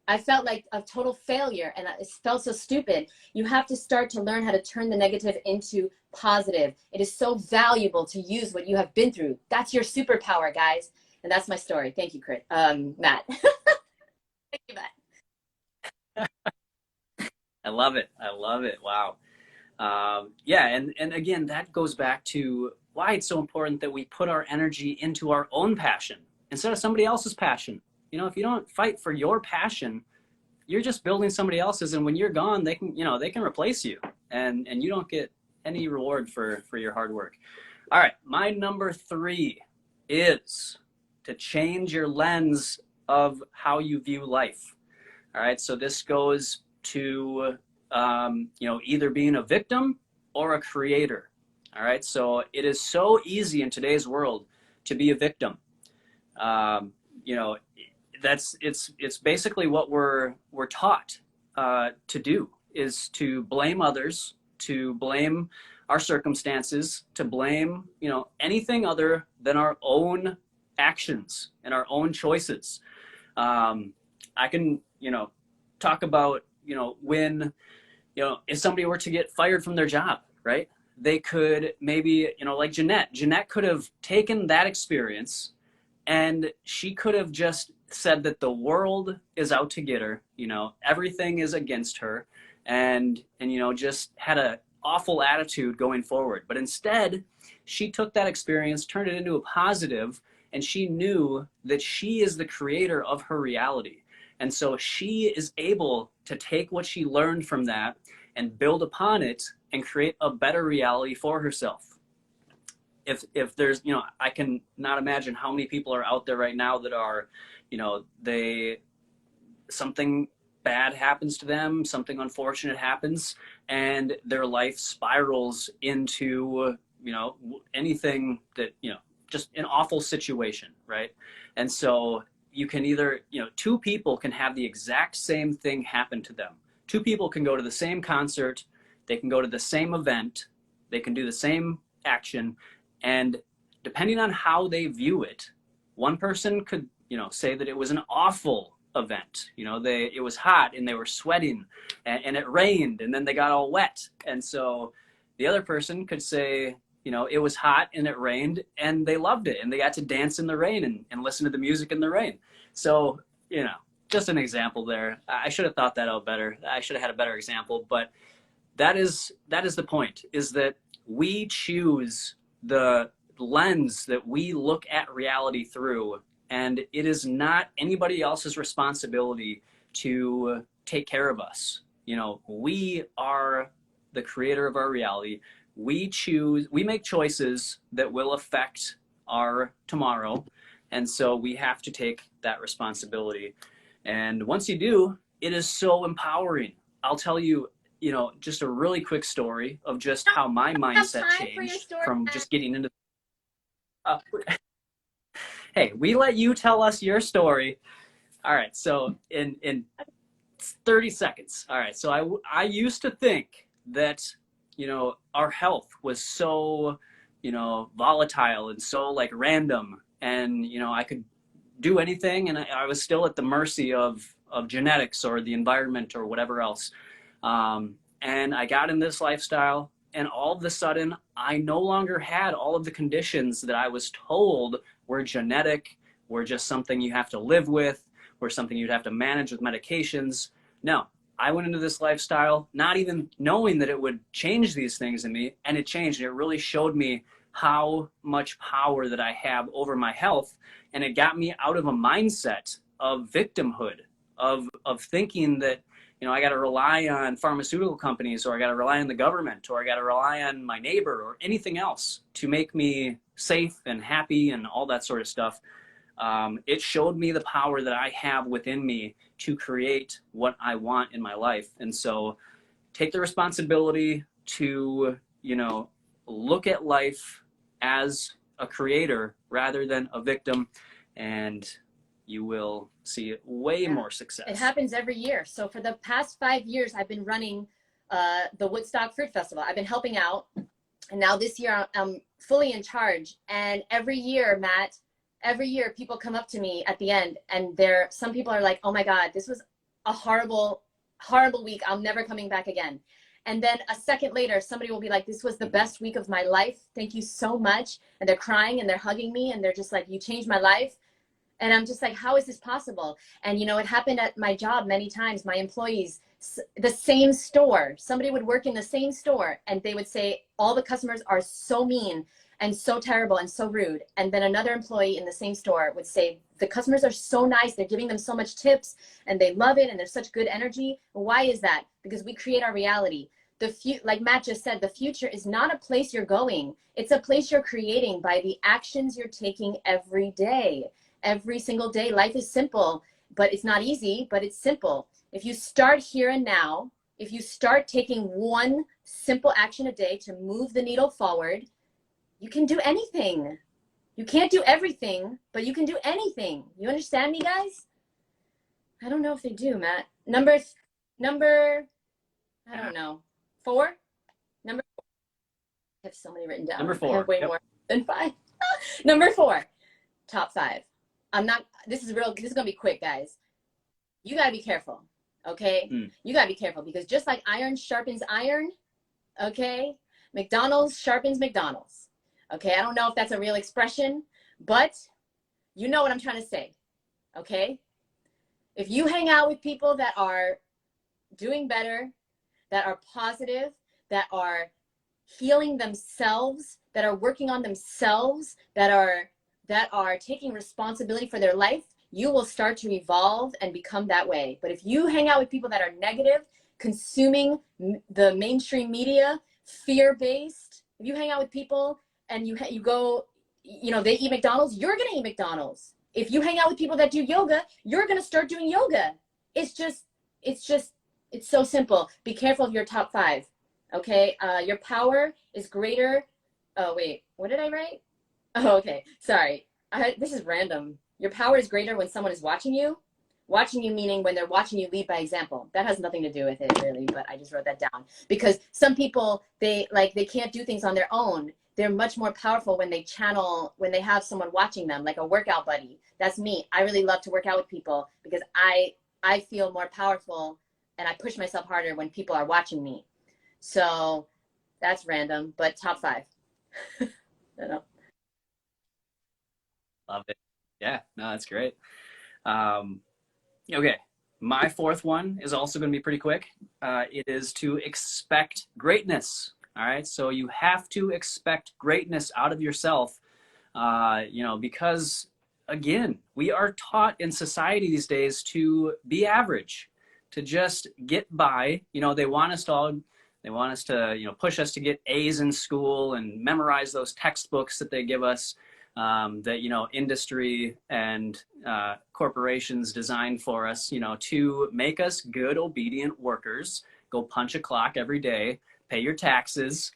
I felt like a total failure, and it felt so stupid. You have to start to learn how to turn the negative into positive. It is so valuable to use what you have been through. That's your superpower, guys. And that's my story. Thank you, Matt. Thank you, Matt. I love it. I love it. Wow. Yeah, and again, that goes back to why it's so important that we put our energy into our own passion instead of somebody else's passion. You know, if you don't fight for your passion, you're just building somebody else's, and when you're gone, they can, you know, they can replace you, and you don't get any reward for your hard work. All right, my number 3 is to change your lens of how you view life. All right, so this goes to you know, either being a victim or a creator. All right, so it is so easy in today's world to be a victim. You know, it's basically what we're taught to do, is to blame others, to blame our circumstances, to blame, you know, anything other than our own actions and our own choices. I can, you know, talk about, you know, when, you know, if somebody were to get fired from their job, right? They could maybe, you know, like Jeanette could have taken that experience, and she could have just said that the world is out to get her, you know, everything is against her, and you know, just had a awful attitude going forward. But instead, she took that experience, turned it into a positive, and she knew that she is the creator of her reality. And so she is able to take what she learned from that and build upon it and create a better reality for herself. If there's, you know, I can not imagine how many people are out there right now that are, you know, something bad happens to them, something unfortunate happens, and their life spirals into, you know, anything that, you know, just an awful situation, right? And so you can either, you know, 2 people can have the exact same thing happen to them. 2 people can go to the same concert, they can go to the same event, they can do the same action, and depending on how they view it, one person could, you know, say that it was an awful event. You know, it was hot and they were sweating, and it rained and then they got all wet. And so the other person could say, you know, it was hot and it rained and they loved it and they got to dance in the rain and listen to the music in the rain. So, you know, just an example there. I should have thought that out better. I should have had a better example, but that is the point, is that we choose the lens that we look at reality through, and it is not anybody else's responsibility to take care of us. You know, we are the creator of our reality. We make choices that will affect our tomorrow, and so we have to take that responsibility. And once you do, it is so empowering. I'll tell you, you know, just a really quick story of just how my mindset changed from just getting into. Hey, we let you tell us your story. All right, so in 30 seconds. All right, so I used to think that, you know, our health was so, you know, volatile and so like random, and you know, I could do anything, and I was still at the mercy of genetics or the environment or whatever else. And I got in this lifestyle, and all of a sudden, I no longer had all of the conditions that I was told were genetic, were just something you have to live with, were something you'd have to manage with medications. No, I went into this lifestyle not even knowing that it would change these things in me, and it changed. It really showed me how much power that I have over my health, and it got me out of a mindset of victimhood, of thinking that, you know, I got to rely on pharmaceutical companies, or I got to rely on the government, or I got to rely on my neighbor or anything else to make me safe and happy and all that sort of stuff. It showed me the power that I have within me to create what I want in my life. And so take the responsibility to, you know, look at life as a creator rather than a victim, and you will see way more success. It happens every year. So for the past 5 years, I've been running the Woodstock Fruit Festival. I've been helping out, and now this year I'm fully in charge. And every year, Matt, every year people come up to me at the end, and some people are like, oh my God, this was a horrible, horrible week. I'm never coming back again. And then a second later, somebody will be like, this was the best week of my life. Thank you so much. And they're crying and they're hugging me and they're just like, you changed my life. And I'm just like, how is this possible? And, you know, it happened at my job many times. My employees, the same store, somebody would work in the same store and they would say, all the customers are so mean and so terrible and so rude. And then another employee in the same store would say, the customers are so nice. They're giving them so much tips and they love it. And there's such good energy. Why is that? Because we create our reality. Like Matt just said, the future is not a place you're going. It's a place you're creating by the actions you're taking every day. Every single day. Life is simple, but it's not easy, but it's simple. If you start here and now, if you start taking one simple action a day to move the needle forward, you can do anything. You can't do everything, but you can do anything. You understand me, guys? I don't know if they do, Matt. Number, I don't know. 4? Number 4. I have so many written down. Number 4. I have way more than 5. Number 4, top 5. This is going to be quick, guys. You got to be careful, okay? You got to be careful because just like iron sharpens iron, okay? McDonald's sharpens McDonald's, okay? I don't know if that's a real expression, but you know what I'm trying to say, okay? If you hang out with people that are doing better, that are positive, that are healing themselves, that are working on themselves, that are taking responsibility for their life, you will start to evolve and become that way. But if you hang out with people that are negative, consuming the mainstream media, fear-based, if you hang out with people and you go, you know, they eat McDonald's, you're going to eat McDonald's. If you hang out with people that do yoga, you're going to start doing yoga. It's so simple. Be careful of your top 5, okay? Your power is greater. Oh, wait, what did I write? Oh, okay. Sorry. This is random. Your power is greater when someone is watching you. Watching you meaning when they're watching you lead by example. That has nothing to do with it really, but I just wrote that down. Because some people, they can't do things on their own. They're much more powerful when they have someone watching them, like a workout buddy. That's me. I really love to work out with people because I feel more powerful and I push myself harder when people are watching me. So that's random, but top 5. I don't know. Love it. Yeah, no, that's great. Okay, my 4th one is also going to be pretty quick. It is to expect greatness. All right, so you have to expect greatness out of yourself, because, again, we are taught in society these days to be average, to just get by. You know, they want us to, push us to get A's in school and memorize those textbooks that they give us. That, industry and corporations design for us, to make us good, obedient workers, go punch a clock every day, pay your taxes,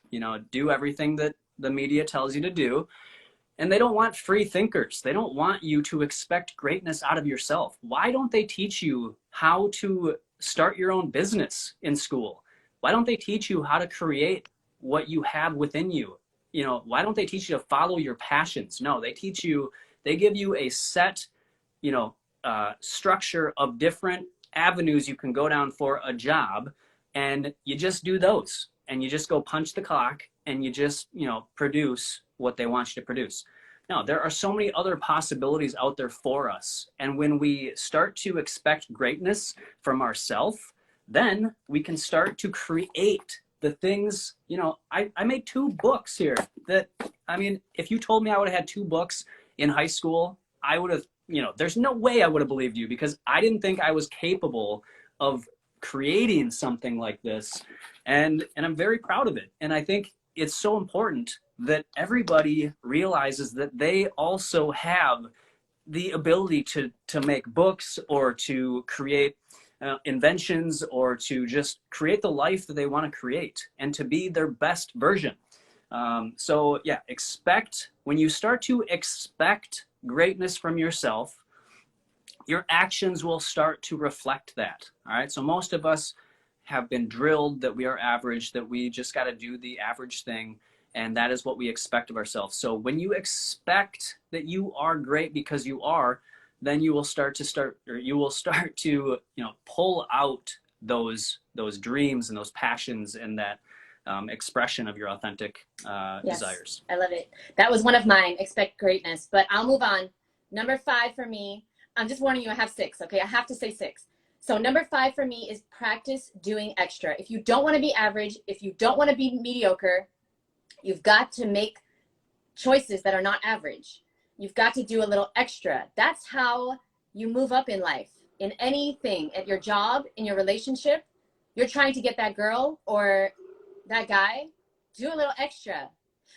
do everything that the media tells you to do. And they don't want free thinkers. They don't want you to expect greatness out of yourself. Why don't they teach you how to start your own business in school? Why don't they teach you how to create what you have within you? Why don't they teach you to follow your passions? No, they give you a set, structure of different avenues you can go down for a job, and you just do those, and you just go punch the clock, and you just, produce what they want you to produce. No, there are so many other possibilities out there for us. And when we start to expect greatness from ourselves, then we can start to create the things, I made 2 books here that, if you told me I would have had 2 books in high school, I would have, there's no way I would have believed you because I didn't think I was capable of creating something like this. And I'm very proud of it. And I think it's so important that everybody realizes that they also have the ability to make books or to create inventions or to just create the life that they want to create and to be their best version. So yeah, when you start to expect greatness from yourself, your actions will start to reflect that. All right. So most of us have been drilled that we are average, that we just got to do the average thing. And that is what we expect of ourselves. So when you expect that you are great because you are, then you will start to, pull out those dreams and those passions and that expression of your authentic Yes, desires. I love it. That was one of mine, expect greatness. But I'll move on. Number 5 for me, I'm just warning you, I have 6, okay? I have to say 6. So number 5 for me is practice doing extra. If you don't want to be average, if you don't want to be mediocre, you've got to make choices that are not average. You've got to do a little extra. That's how you move up in life. In anything, at your job, in your relationship, you're trying to get that girl or that guy, do a little extra.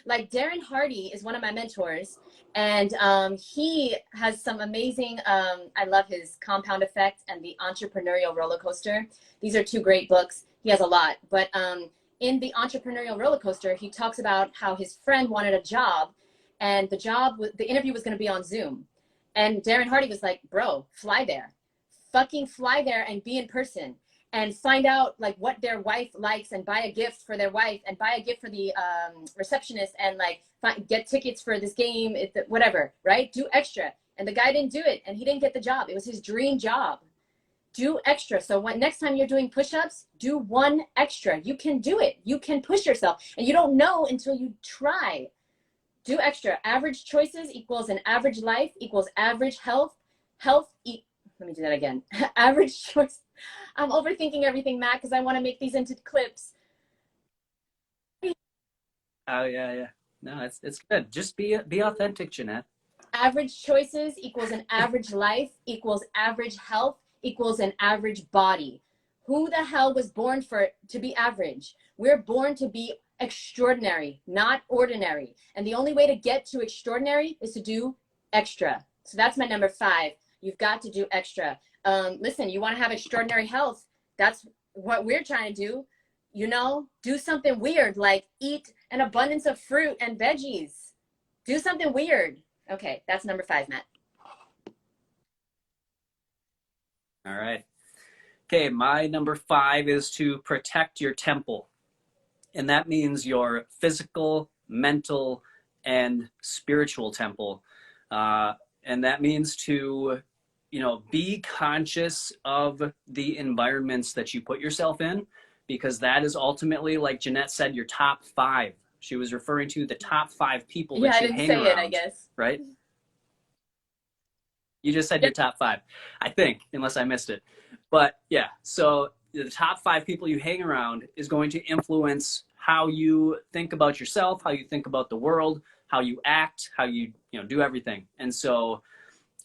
Like Darren Hardy is one of my mentors, and he has some amazing, I love his Compound Effect and the Entrepreneurial Roller Coaster. These are 2 great books. He has a lot, but in the Entrepreneurial Roller Coaster, he talks about how his friend wanted a job, and the interview was going to be on Zoom. And Darren Hardy was like, bro, fly there. Fucking fly there and be in person and find out like what their wife likes and buy a gift for their wife and buy a gift for the receptionist and like get tickets for this game, whatever, right? Do extra. And the guy didn't do it and he didn't get the job. It was his dream job. Do extra. So next time you're doing push-ups, do 1 extra. You can do it. You can push yourself. And you don't know until you try. Do extra. Average choices equals an average life equals average health. Let me do that again. Average choice. I'm overthinking everything, Matt, because I want to make these into clips. Oh yeah. No, it's good. Just be authentic, Jeanette. Average choices equals an average life equals average health equals an average body. Who the hell was born to be average? We're born to be extraordinary, not ordinary. And the only way to get to extraordinary is to do extra. So that's my number 5. You've got to do extra. Listen, you want to have extraordinary health. That's what we're trying to do. Do something weird, like eat an abundance of fruit and veggies. Do something weird. Okay, that's number 5, Matt. All right. Okay, my number 5 is to protect your temple. And that means your physical, mental, and spiritual temple. And that means to, be conscious of the environments that you put yourself in, because that is ultimately, like Jeanette said, your top 5. She was referring to the top 5 people that you hang around. Yeah, I didn't say it, I guess. Right? You just said your top 5, I think, unless I missed it. But yeah, so the top 5 people you hang around is going to influence how you think about yourself, how you think about the world, how you act, how you do everything. And so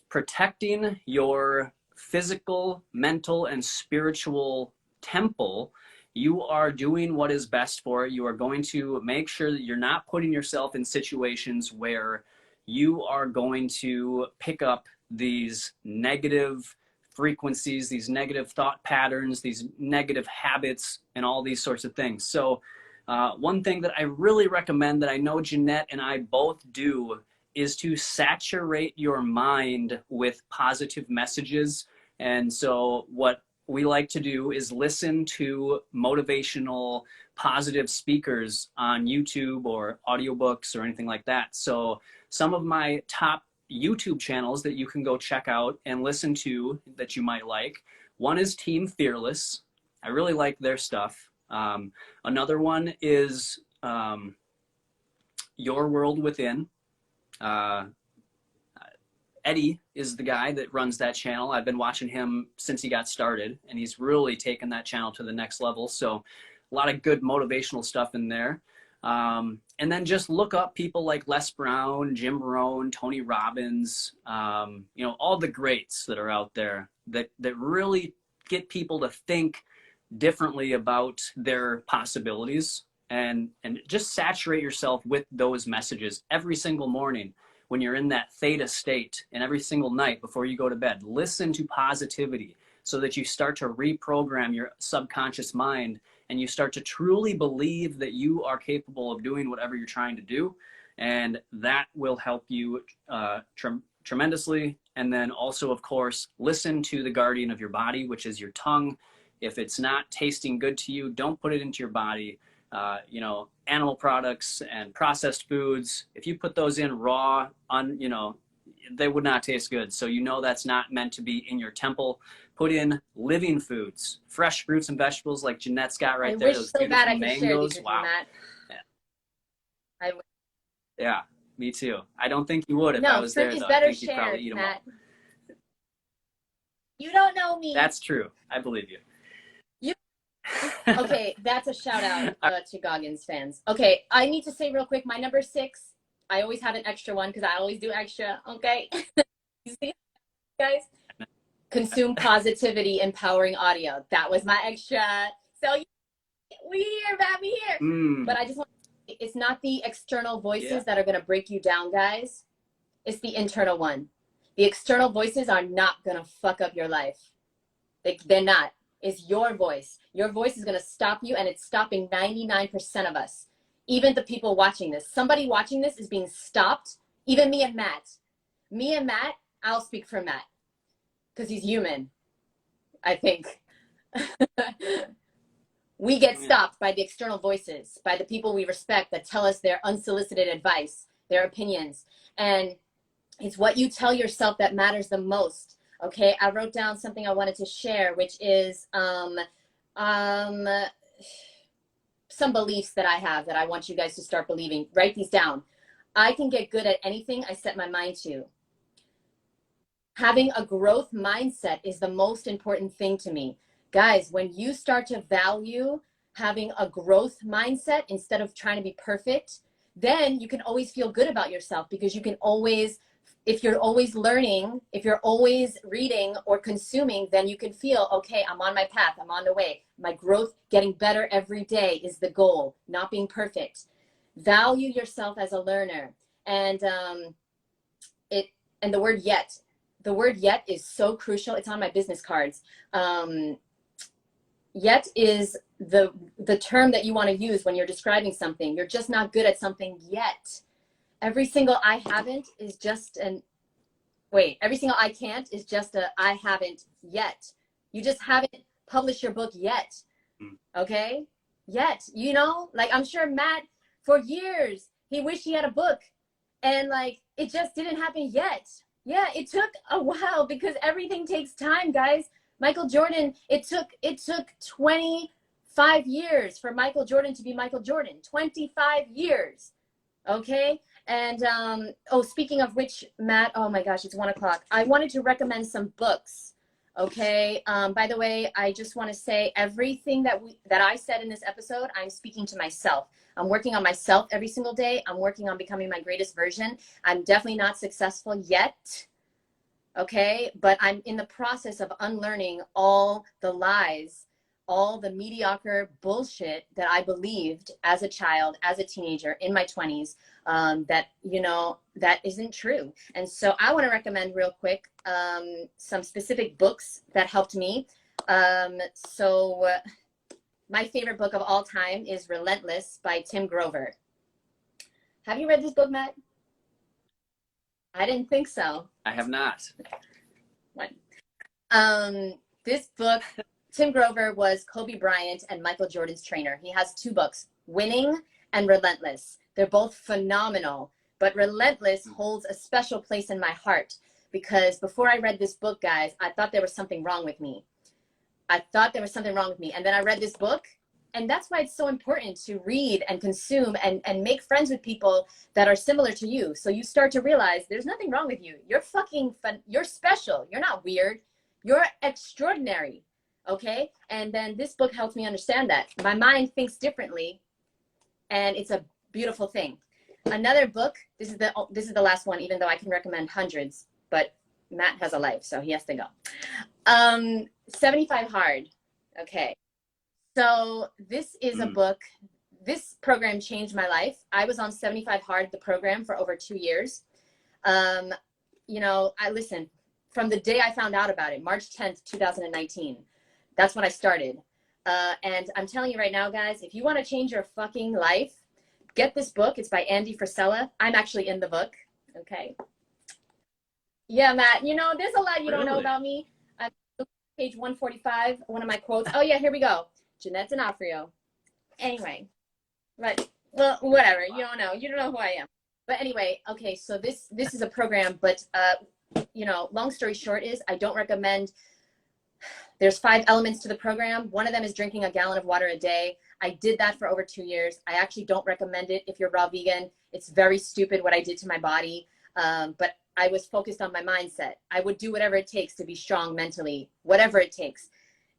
protecting your physical, mental, and spiritual temple, you are doing what is best for it. You are going to make sure that you're not putting yourself in situations where you are going to pick up these negative frequencies, these negative thought patterns, these negative habits, and all these sorts of things. So one thing that I really recommend that I know Jeanette and I both do is to saturate your mind with positive messages. And so what we like to do is listen to motivational, positive speakers on YouTube or audiobooks or anything like that. So some of my top YouTube channels that you can go check out and listen to that you might like. One is Team Fearless. I really like their stuff. Another one is Your World Within. Eddie is the guy that runs that channel. I've been watching him since he got started, and he's really taken that channel to the next level. So a lot of good motivational stuff in there. And then just look up people like Les Brown, Jim Rohn, Tony Robbins, all the greats that are out there that really get people to think differently about their possibilities, and just saturate yourself with those messages every single morning when you're in that theta state, and every single night before you go to bed. Listen to positivity so that you start to reprogram your subconscious mind and you start to truly believe that you are capable of doing whatever you're trying to do. And that will help you tremendously. And then also, of course, listen to the guardian of your body, which is your tongue. If it's not tasting good to you, don't put it into your body. You know, animal products and processed foods, if you put those in raw, you know, they would not taste good. So you know that's not meant to be in your temple. Put in living foods, fresh fruits and vegetables like Jeanette's got right there. I wish Those so bad I beautiful could share mangoes. these with Wow. you, Matt. Yeah. Yeah, me too. I don't think you would if I No, was fruit there, is though. I better think you'd probably shared, eat them Matt. all. You don't know me. That's true. I believe you. Okay, that's a shout out to Goggins fans. Okay, I need to say real quick, my number 6, I always have an extra one because I always do extra, okay? You see, guys? Consume positivity, empowering audio. That was my extra. So we here, Matt, we here. But I just want to say, it's not the external voices that are going to break you down, guys. It's the internal one. The external voices are not going to fuck up your life. They're not. It's your voice. Your voice is going to stop you, and it's stopping 99% of us. Even the people watching this. Somebody watching this is being stopped. Even me and Matt. Me and Matt, I'll speak for Matt. Because he's human, I think. We get stopped by the external voices, by the people we respect that tell us their unsolicited advice, their opinions. And it's what you tell yourself that matters the most. Okay, I wrote down something I wanted to share, which is some beliefs that I have that I want you guys to start believing. Write these down. I can get good at anything I set my mind to. Having a growth mindset is the most important thing to me. Guys, when you start to value having a growth mindset instead of trying to be perfect, then you can always feel good about yourself because you can always, if you're always learning, if you're always reading or consuming, then you can feel, okay, I'm on my path, I'm on the way. My growth, getting better every day is the goal, not being perfect. Value yourself as a learner. And the word yet. The word yet is so crucial. It's on my business cards. Yet is the term that you want to use when you're describing something. You're just not good at something yet. Every single I haven't is just every single I can't is just I haven't yet. You just haven't published your book yet. Okay? Yet. You know, like I'm sure Matt, for years, he wished he had a book. And like, it just didn't happen yet. Yeah, it took a while because everything takes time, guys. Michael Jordan, it took 25 years for Michael Jordan to be Michael Jordan. 25 years. Okay? And, speaking of which, Matt, oh my gosh, it's 1 o'clock. I wanted to recommend some books. Okay? By the way, I just want to say everything that I said in this episode, I'm speaking to myself. I'm working on myself every single day. I'm working on becoming my greatest version. I'm definitely not successful yet, okay? But I'm in the process of unlearning all the lies, all the mediocre bullshit that I believed as a child, as a teenager, in my 20s, that, you know, that isn't true. And so I want to recommend real quick some specific books that helped me. My favorite book of all time is Relentless by Tim Grover. Have you read this book, Matt? I didn't think so. I have not. What? This book, Tim Grover was Kobe Bryant and Michael Jordan's trainer. He has 2 books, Winning and Relentless. They're both phenomenal, but Relentless holds a special place in my heart because before I read this book, guys, I thought there was something wrong with me. And then I read this book, and that's why it's so important to read and consume and make friends with people that are similar to you. So you start to realize there's nothing wrong with you. You're fucking fun. You're special. You're not weird. You're extraordinary. Okay? And then this book helps me understand that. My mind thinks differently, and it's a beautiful thing. Another book, this is the last one, even though I can recommend hundreds, but Matt has a life, so he has to go. 75 Hard. Okay. So this is a book. This program changed my life. I was on 75 Hard, the program, for over 2 years. You know, I listened from the day I found out about it, March 10th, 2019. That's when I started. And I'm telling you right now, guys, if you want to change your fucking life, get this book. It's by Andy Frisella. I'm actually in the book. Okay. Yeah, Matt, you know, there's a lot you don't know about me. page 145, one of my quotes. Oh yeah, here we go. Jeanette D'Onofrio. Anyway, but well, whatever. You don't know. You don't know who I am. But anyway, okay. So this is a program, but you know, long story short is I don't recommend. There's 5 elements to the program. One of them is drinking a gallon of water a day. I did that for over 2 years. I actually don't recommend it if you're raw vegan. It's very stupid what I did to my body. But I was focused on my mindset. I would do whatever it takes to be strong mentally, whatever it takes.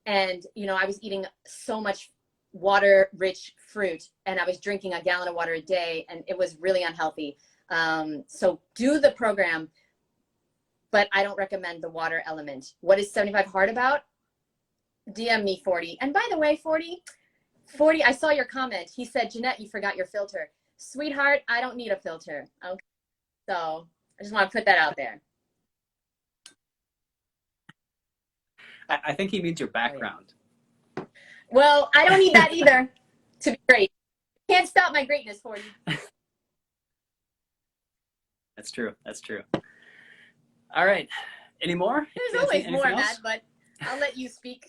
And, you know, I was eating so much water-rich fruit, and I was drinking a gallon of water a day, and it was really unhealthy. So do the program, but I don't recommend the water element. What is 75 hard about? DM me 40. And by the way, 40, I saw your comment. He said, Jeanette, you forgot your filter. Sweetheart, I don't need a filter. Okay. So I just want to put that out there. I think he means your background. Well, I don't need that either to be great. Can't stop my greatness, 40. That's true. That's true. All right. Any more? There's always more, Matt, but I'll let you speak.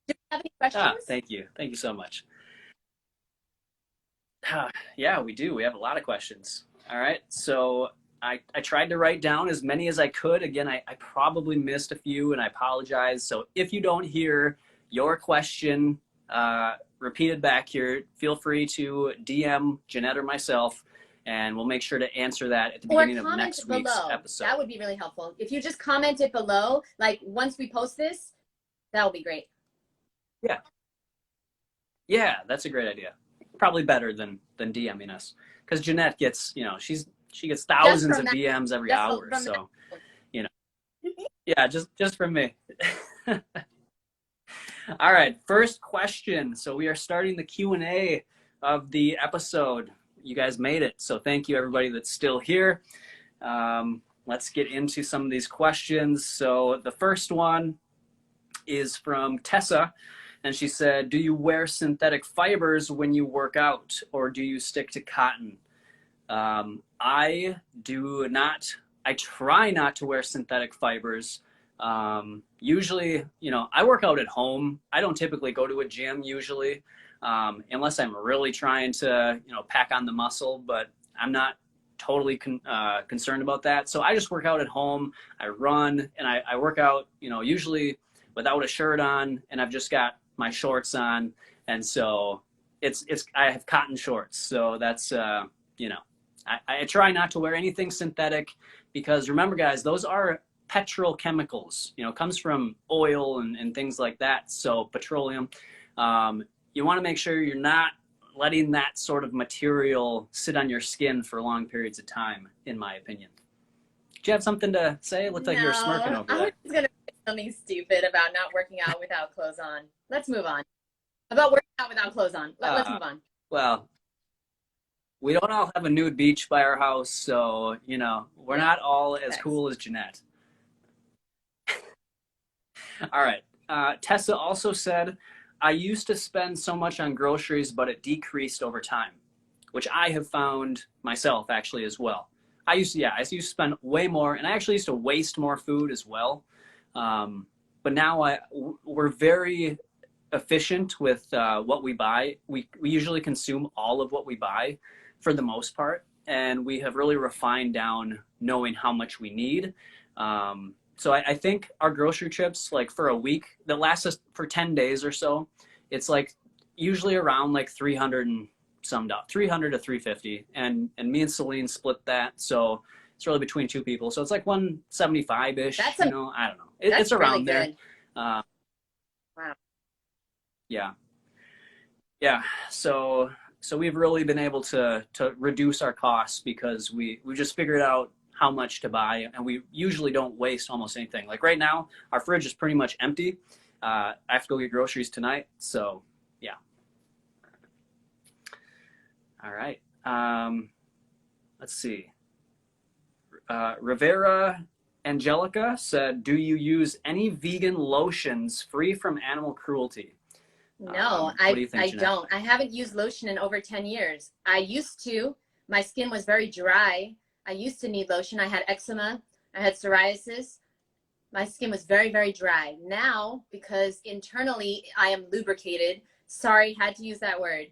Do you have any questions? Thank you. Thank you so much. Yeah, we do. We have a lot of questions. All right. So I tried to write down as many as I could. Again, I probably missed a few, and I apologize. So if you don't hear your question repeated back here, feel free to DM Jeanette or myself, and we'll make sure to answer that at the beginning of next week's episode. That would be really helpful. If you just comment it below, like once we post this, that would be great. Yeah. Yeah, that's a great idea. Probably better than DMing us, because Jeanette gets, you know, she gets thousands of DMs every hour. So, you know, yeah, just from me. All right, first question. So we are starting the Q&A of the episode. You guys made it, so thank you everybody that's still here. Let's get into some of these questions. So the first one is from Tessa, and she said, do you wear synthetic fibers when you work out, or do you stick to cotton? I do not. I try not to wear synthetic fibers. Usually, you know, I work out at home. I don't typically go to a gym usually, unless I'm really trying to, you know, pack on the muscle, but I'm not totally concerned about that. So I just work out at home. I run, and I work out, you know, usually without a shirt on, and I've just got my shorts on. And so I have cotton shorts. So that's, you know, I try not to wear anything synthetic, because remember guys, those are petrochemicals, you know, comes from oil and things like that. So petroleum, you want to make sure you're not letting that sort of material sit on your skin for long periods of time, in my opinion. Do you have something to say? It looked like you were smirking over there. I was going to say something stupid about not working out without clothes on. Let's move on. About working out without clothes on. Let's move on. Well, we don't all have a nude beach by our house, so, you know, we're not all as cool as Jeanette. All right. Tessa also said, I used to spend so much on groceries, but it decreased over time, which I have found myself actually as well. I used to spend way more, and I actually used to waste more food as well. But now we're very efficient with what we buy. We usually consume all of what we buy for the most part, and we have really refined down knowing how much we need. So I think our grocery trips, like for a week, that lasts us for 10 days or so, it's like usually around like 300 and some dollars, 300 to 350. And me and Celine split that. So it's really between two people. So it's like 175-ish, you know, I don't know. It's around really there. Wow. Yeah. Yeah. So we've really been able to reduce our costs, because we just figured out how much to buy, and we usually don't waste almost anything. Like right now, our fridge is pretty much empty. I have to go get groceries tonight, so yeah. All right. Let's see. Rivera Angelica said, do you use any vegan lotions free from animal cruelty? No, I don't. I haven't used lotion in over 10 years. I used to. My skin was very dry. I used to need lotion. I had eczema. I had psoriasis. my skin was very, very dry. Now, because internally I am lubricated, sorry, had to use that word,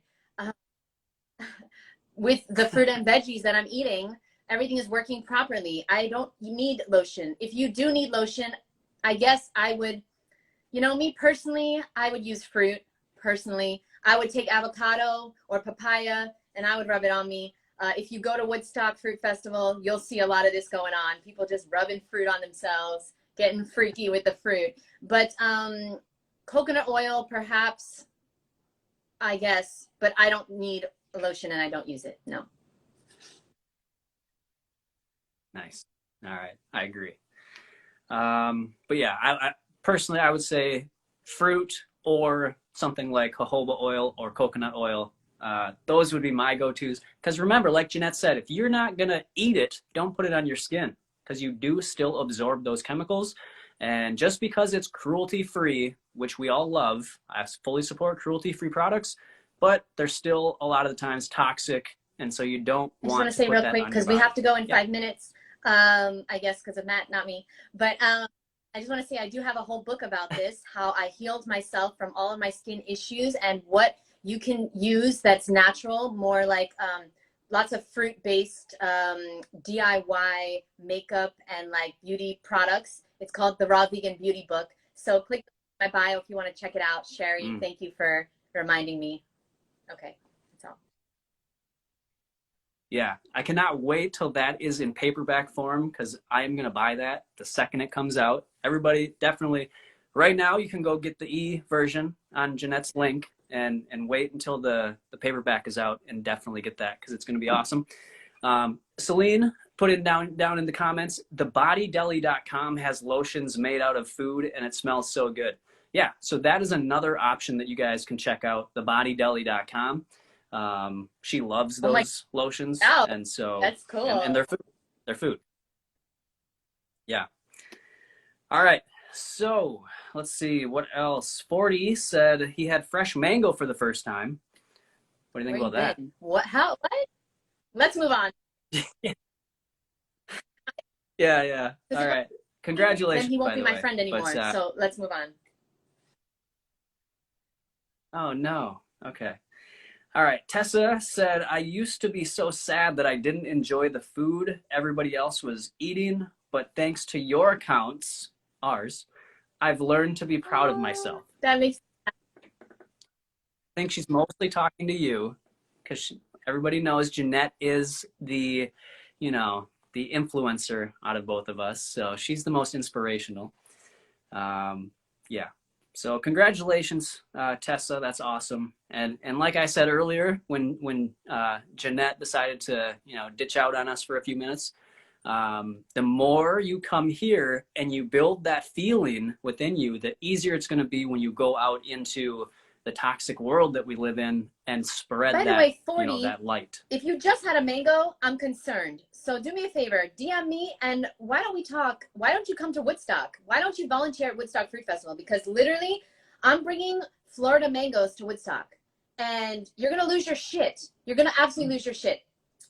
with the fruit and veggies that I'm eating, everything is working properly. I don't need lotion. If you do need lotion, I guess I would, you know, me personally, I would use fruit. Personally, I would take avocado or papaya and I would rub it on me. If you go to Woodstock Fruit Festival, you'll see a lot of this going on. People just rubbing fruit on themselves, getting freaky with the fruit. But coconut oil, perhaps, I guess, but I don't need lotion and I don't use it. No. Nice. All right. I agree. But yeah, I personally, I would say fruit or something like jojoba oil or coconut oil. Those would be my go-tos. Because remember, like Jeanette said, if you're not going to eat it, don't put it on your skin because you do still absorb those chemicals. And just because it's cruelty-free, which we all love, I fully support cruelty-free products, but they're still a lot of the times toxic. And so you don't I just want to say real quick, because we have to go in 5 minutes, I guess, because of Matt, not me. But I just want to say I do have a whole book about this, how I healed myself from all of my skin issues and what you can use that's natural, more like lots of fruit-based DIY makeup and like beauty products. It's called the Raw Vegan Beauty Book. So click my bio if you want to check it out. Sherry, thank you for reminding me. Okay, that's all. Yeah, I cannot wait till that is in paperback form because I am going to buy that the second it comes out. Everybody, definitely. Right now, you can go get the e-version on Jeanette's link and wait until the paperback is out and definitely get that because it's going to be awesome. Celine put it down in the comments. Thebodydeli.com has lotions made out of food and it smells so good. Yeah, so that is another option that you guys can check out, thebodydeli.com. She loves those lotions, and so that's cool. And they're food. They're food. Yeah. All right. So let's see what else. 40 said he had fresh mango for the first time. What do you think about that? What? How? What? Let's move on. Yeah. All right. Congratulations. Then he won't be my friend anymore. So let's move on. Oh no. Okay. All right. Tessa said, I used to be so sad that I didn't enjoy the food everybody else was eating, but thanks to your accounts, ours, I've learned to be proud of myself. That makes sense. I think she's mostly talking to you because everybody knows Jeanette is the, the influencer out of both of us. So she's the most inspirational. Yeah. So congratulations, Tessa. That's awesome. And like I said earlier, when Jeanette decided to ditch out on us for a few minutes, the more you come here and you build that feeling within you, the easier it's going to be when you go out into the toxic world that we live in and spread that light. If you just had a mango, I'm concerned. So do me a favor, DM me, and why don't we talk? Why don't you come to Woodstock? Why don't you volunteer at Woodstock Fruit Festival? Because literally, I'm bringing Florida mangoes to Woodstock, and you're going to lose your shit. You're going to absolutely lose your shit.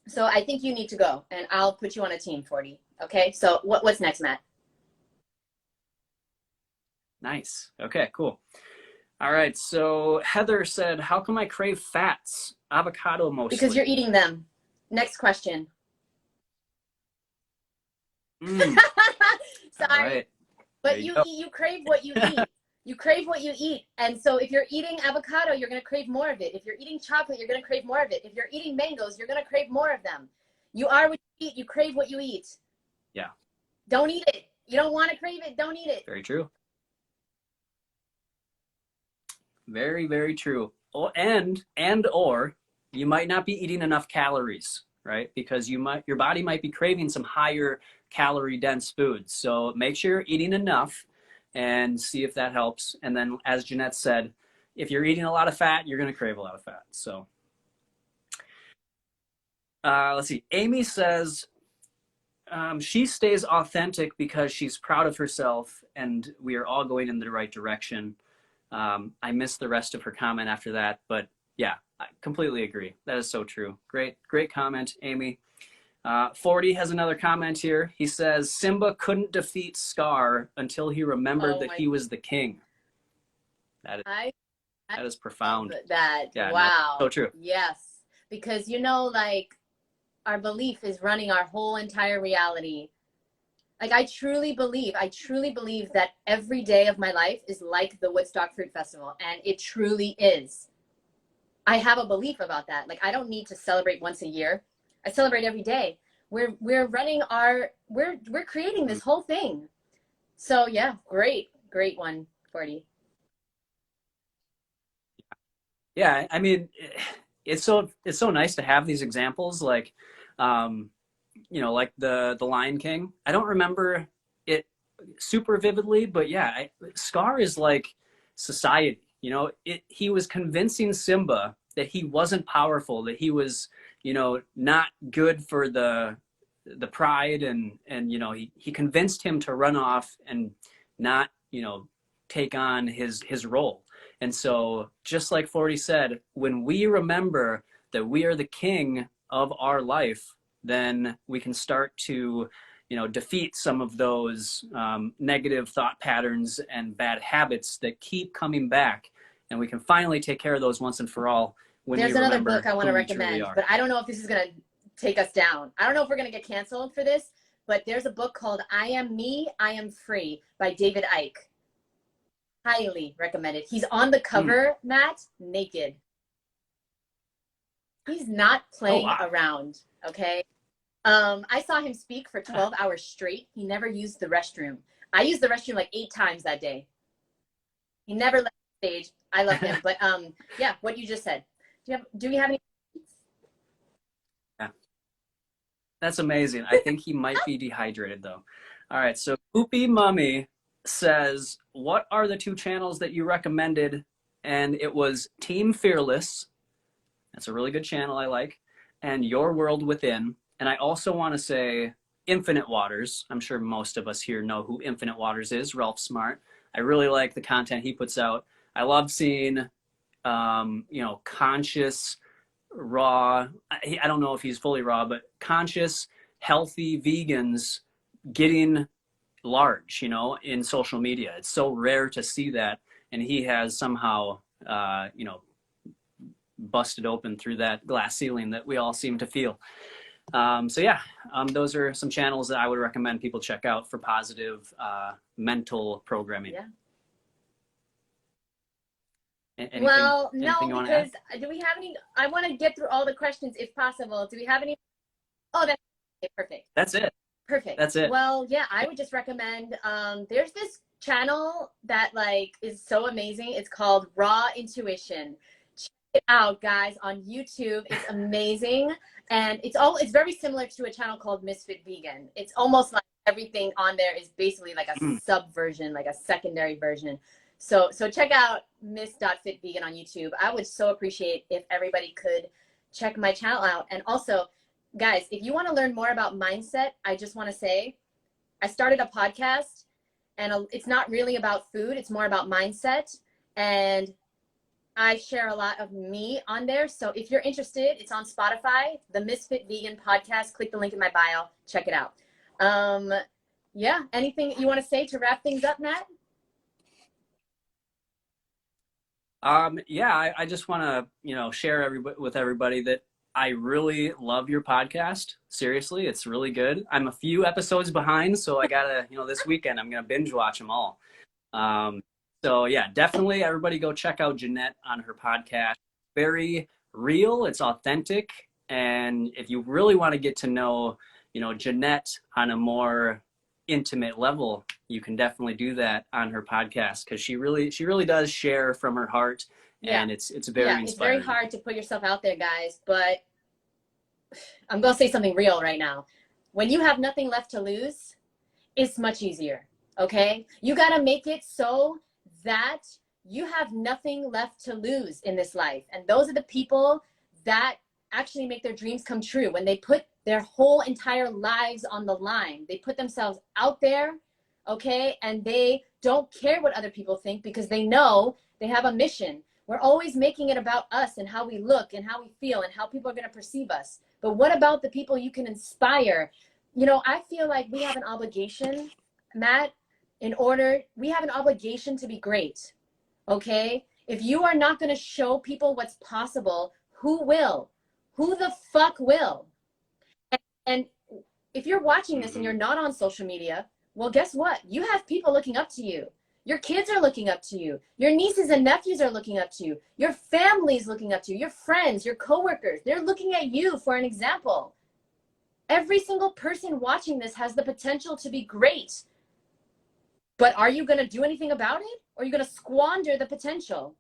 So I think you need to go, and I'll put you on a team, 40. Okay, so what's next, Matt? Nice. Okay, cool. All right, so Heather said, how come I crave fats? Avocado mostly. Because you're eating them. Next question. Sorry. Right. But you crave what you eat. You crave what you eat. And so if you're eating avocado, you're going to crave more of it. If you're eating chocolate, you're going to crave more of it. If you're eating mangoes, you're going to crave more of them. You are what you eat. You crave what you eat. Yeah. Don't eat it. You don't want to crave it. Don't eat it. Very true. Very, very true. Oh, and or you might not be eating enough calories, right? Because your body might be craving some higher calorie dense foods. So make sure you're eating enough and see if that helps. And then as Jeanette said, if you're eating a lot of fat, you're going to crave a lot of fat. So let's see. Amy says she stays authentic because she's proud of herself and we are all going in the right direction. I missed the rest of her comment after that, but yeah, I completely agree. That is so true. Great comment, Amy. 40 has another comment here. He says, Simba couldn't defeat Scar until he remembered that he was the king. That is profound. That. Yeah, wow. no, so true. Yes. Because, like, our belief is running our whole entire reality. Like, I truly believe that every day of my life is like the Woodstock Fruit Festival, and it truly is. I have a belief about that. Like, I don't need to celebrate once a year. I celebrate every day. We're creating this whole thing. So yeah, great one, 40. Yeah, I mean, it's so nice to have these examples, like, like the Lion King. I don't remember it super vividly, but yeah, Scar is like society. He was convincing Simba that he wasn't powerful, that he was, not good for the pride, and he convinced him to run off and not, take on his role. And so, just like 40 said, when we remember that we are the king of our life, then we can start to, defeat some of those negative thought patterns and bad habits that keep coming back. And we can finally take care of those once and for all. There's another book I want to recommend, but I don't know if this is going to take us down. I don't know if we're going to get canceled for this, but there's a book called I Am Me, I Am Free by David Icke. Highly recommended. He's on the cover, Matt, naked. He's not playing around, okay? I saw him speak for 12 hours straight. He never used the restroom. I used the restroom like 8 times that day. He never left the stage. I love him. But yeah, what you just said. Do we have any? Yeah. That's amazing. I think he might be dehydrated though. All right, so Poopy Mummy says, what are the 2 channels that you recommended? And it was Team Fearless. That's a really good channel I like. And Your World Within. And I also want to say Infinite Waters. I'm sure most of us here know who Infinite Waters is, Ralph Smart. I really like the content he puts out. I love seeing, conscious, raw, I don't know if he's fully raw, but conscious, healthy vegans getting large, in social media. It's so rare to see that. And he has somehow, busted open through that glass ceiling that we all seem to feel. So yeah, those are some channels that I would recommend people check out for positive mental programming. Yeah. No, because do we have any? I want to get through all the questions if possible. Do we have any? Oh, that's okay, perfect. That's it. Perfect. That's it. Well, yeah, I would just recommend, there's this channel that is so amazing. It's called Raw Intuition. Check it out, guys, on YouTube. It's amazing. And it's very similar to a channel called MisFitVegan. It's almost like everything on there is basically like a subversion, like a secondary version. So check out Ms.FitVegan on YouTube. I would so appreciate if everybody could check my channel out. And also, guys, if you want to learn more about mindset, I just want to say, I started a podcast, and it's not really about food. It's more about mindset. And I share a lot of me on there. So if you're interested, it's on Spotify, the MisFitVegan podcast. Click the link in my bio. Check it out. Yeah, anything you want to say to wrap things up, Matt? Yeah, I just want to, share with everybody that I really love your podcast. Seriously, it's really good. I'm a few episodes behind, so I gotta, this weekend I'm gonna binge watch them all. So yeah, definitely everybody go check out Jeanette on her podcast. Very real, it's authentic, and if you really want to get to know, Jeanette on a more intimate level, you can definitely do that on her podcast, because she really does share from her heart. Yeah. And it's very inspiring. It's very hard to put yourself out there, guys, but I'm going to say something real right now. When you have nothing left to lose, it's much easier, okay? You got to make it so that you have nothing left to lose in this life. And those are the people that actually make their dreams come true. When they put their whole entire lives on the line, they put themselves out there, okay? And they don't care what other people think, because they know they have a mission. We're always making it about us and how we look and how we feel and how people are going to perceive us. but what about the people you can inspire? You know, I feel like we have an obligation, Matt, we have an obligation to be great. Okay? If you are not going to show people what's possible, who will? Who the fuck will? And if you're watching this and you're not on social media, well, guess what? You have people looking up to you. Your kids are looking up to you. Your nieces and nephews are looking up to you. Your family's looking up to you. Your friends, your coworkers, they're looking at you for an example. Every single person watching this has the potential to be great. But are you going to do anything about it? Or are you going to squander the potential?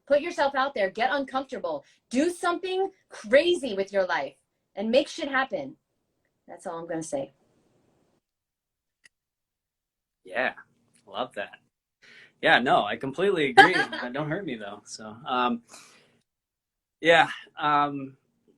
Put yourself out there. Get uncomfortable. Do something crazy with your life and make shit happen. That's all I'm going to say. Yeah, love that. Yeah, no, I completely agree. Don't hurt me though. So, yeah,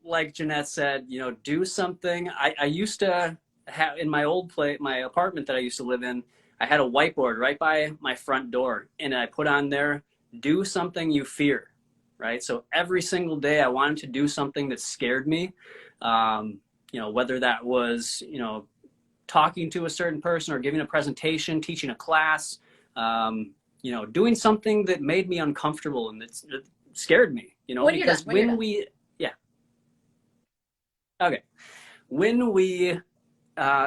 like Jeanette said, you know, do something. I used to have in my old my apartment that I used to live in, I had a whiteboard right by my front door, and I put on there, do something you fear, right? So every single day I wanted to do something that scared me. You know, whether that was, you know, talking to a certain person or giving a presentation, teaching a class, you know, doing something that made me uncomfortable and that scared me, you know, because when we, yeah. Okay. When we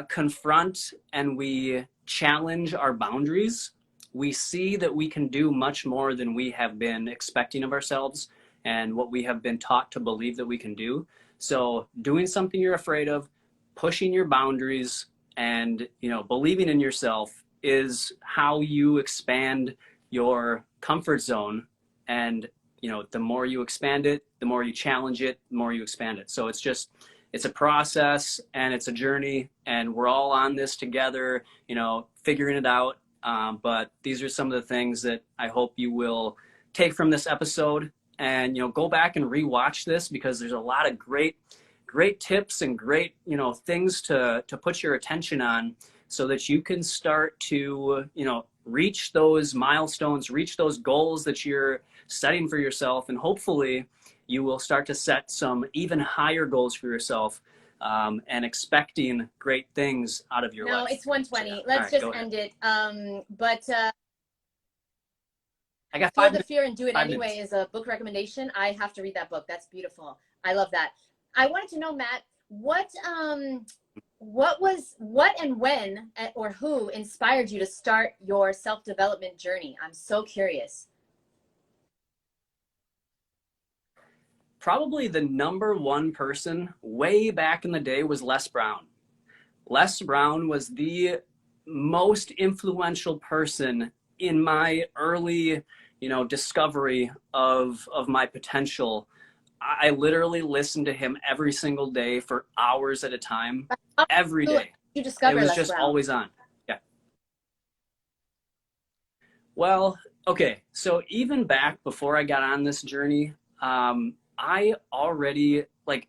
confront and we challenge our boundaries, we see that we can do much more than we have been expecting of ourselves and what we have been taught to believe that we can do. So doing something you're afraid of, pushing your boundaries, and, you know, believing in yourself is how you expand your comfort zone. And, you know, the more you expand it, the more you challenge it, the more you expand it. So it's a process and it's a journey, and we're all on this together, you know, figuring it out. But these are some of the things that I hope you will take from this episode, and, you know, go back and rewatch this, because there's a lot of great tips and great, you know, things to put your attention on, so that you can start to, you know, reach those milestones, reach those goals that you're setting for yourself. And hopefully you will start to set some even higher goals for yourself, and expecting great things out of your life. No, it's 120. So, let's right, just end it. I got Feel the Fear and Do It 5 Anyway minutes. is a book recommendation. I have to read that book. That's beautiful. I love that. I wanted to know, Matt, what and when or who inspired you to start your self-development journey? I'm so curious. Probably the number one person way back in the day was Les Brown. Les Brown was the most influential person in my early, you know, discovery of my potential. I literally listened to him every single day for hours at a time, every day. You discovered it was Les just Brown. always on. Yeah. Well, okay. So even back before I got on this journey, I already, like,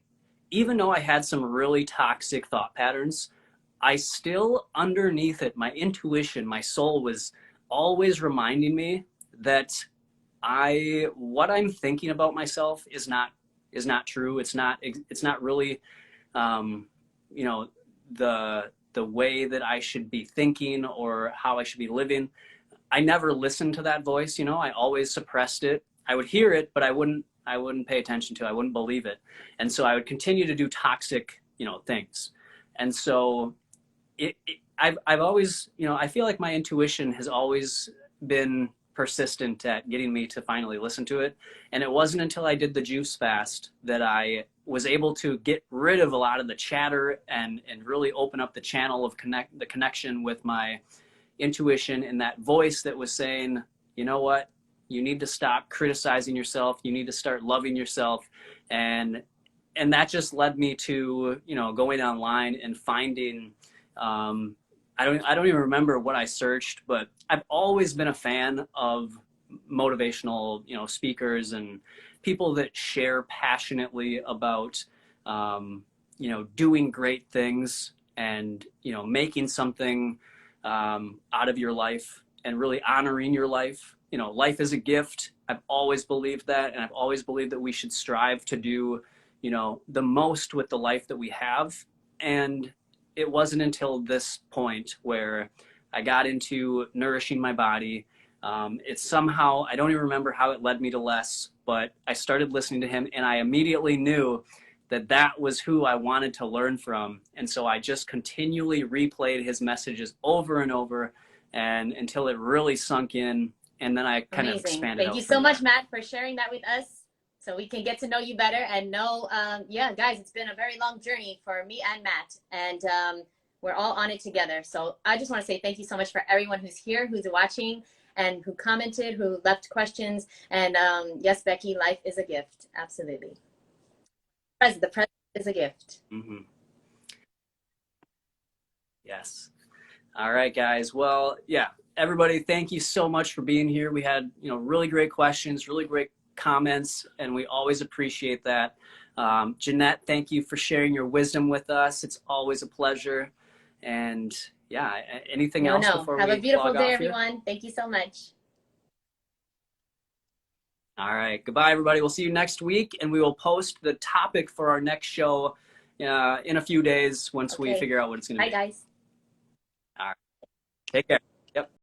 even though I had some really toxic thought patterns, I still, underneath it, my intuition, my soul was always reminding me that what I'm thinking about myself is not true. It's not really, you know, the way that I should be thinking or how I should be living. I never listened to that voice, you know. I always suppressed it. I would hear it, but I wouldn't pay attention to it. I wouldn't believe it. And so I would continue to do toxic, you know, things. And so I've always, you know, I feel like my intuition has always been persistent at getting me to finally listen to it. And it wasn't until I did the juice fast that I was able to get rid of a lot of the chatter and really open up the channel of the connection with my intuition, and that voice that was saying, you know what, you need to stop criticizing yourself. You need to start loving yourself. And that just led me to, you know, going online and finding, I don't even remember what I searched, but I've always been a fan of motivational, you know, speakers and people that share passionately about, you know, doing great things and, you know, making something out of your life and really honoring your life. You know, life is a gift. I've always believed that, and I've always believed that we should strive to do, you know, the most with the life that we have. And it wasn't until this point where I got into nourishing my body. It's somehow, I don't even remember how it led me to Les, but I started listening to him and I immediately knew that that was who I wanted to learn from. And so I just continually replayed his messages over and over and until it really sunk in. And then I kind of expanded. Thank you so much, Matt, for sharing that with us so we can get to know you better and know, yeah, guys, it's been a very long journey for me and Matt. And we're all on it together. So I just want to say thank you so much for everyone who's here, who's watching, and who commented, who left questions. And yes, Becky, life is a gift. Absolutely. The present is a gift. Mm-hmm. Yes. All right, guys. Well, yeah, everybody, thank you so much for being here. We had, you know, really great questions, really great comments, and we always appreciate that. Jeanette, thank you for sharing your wisdom with us. It's always a pleasure. And yeah, anything else before Have we a beautiful day, off here? everyone. Thank you so much. All right. Goodbye, everybody. We'll see you next week, and we will post the topic for our next show in a few days once we figure out what it's going to be. Bye, guys. All right. Take care.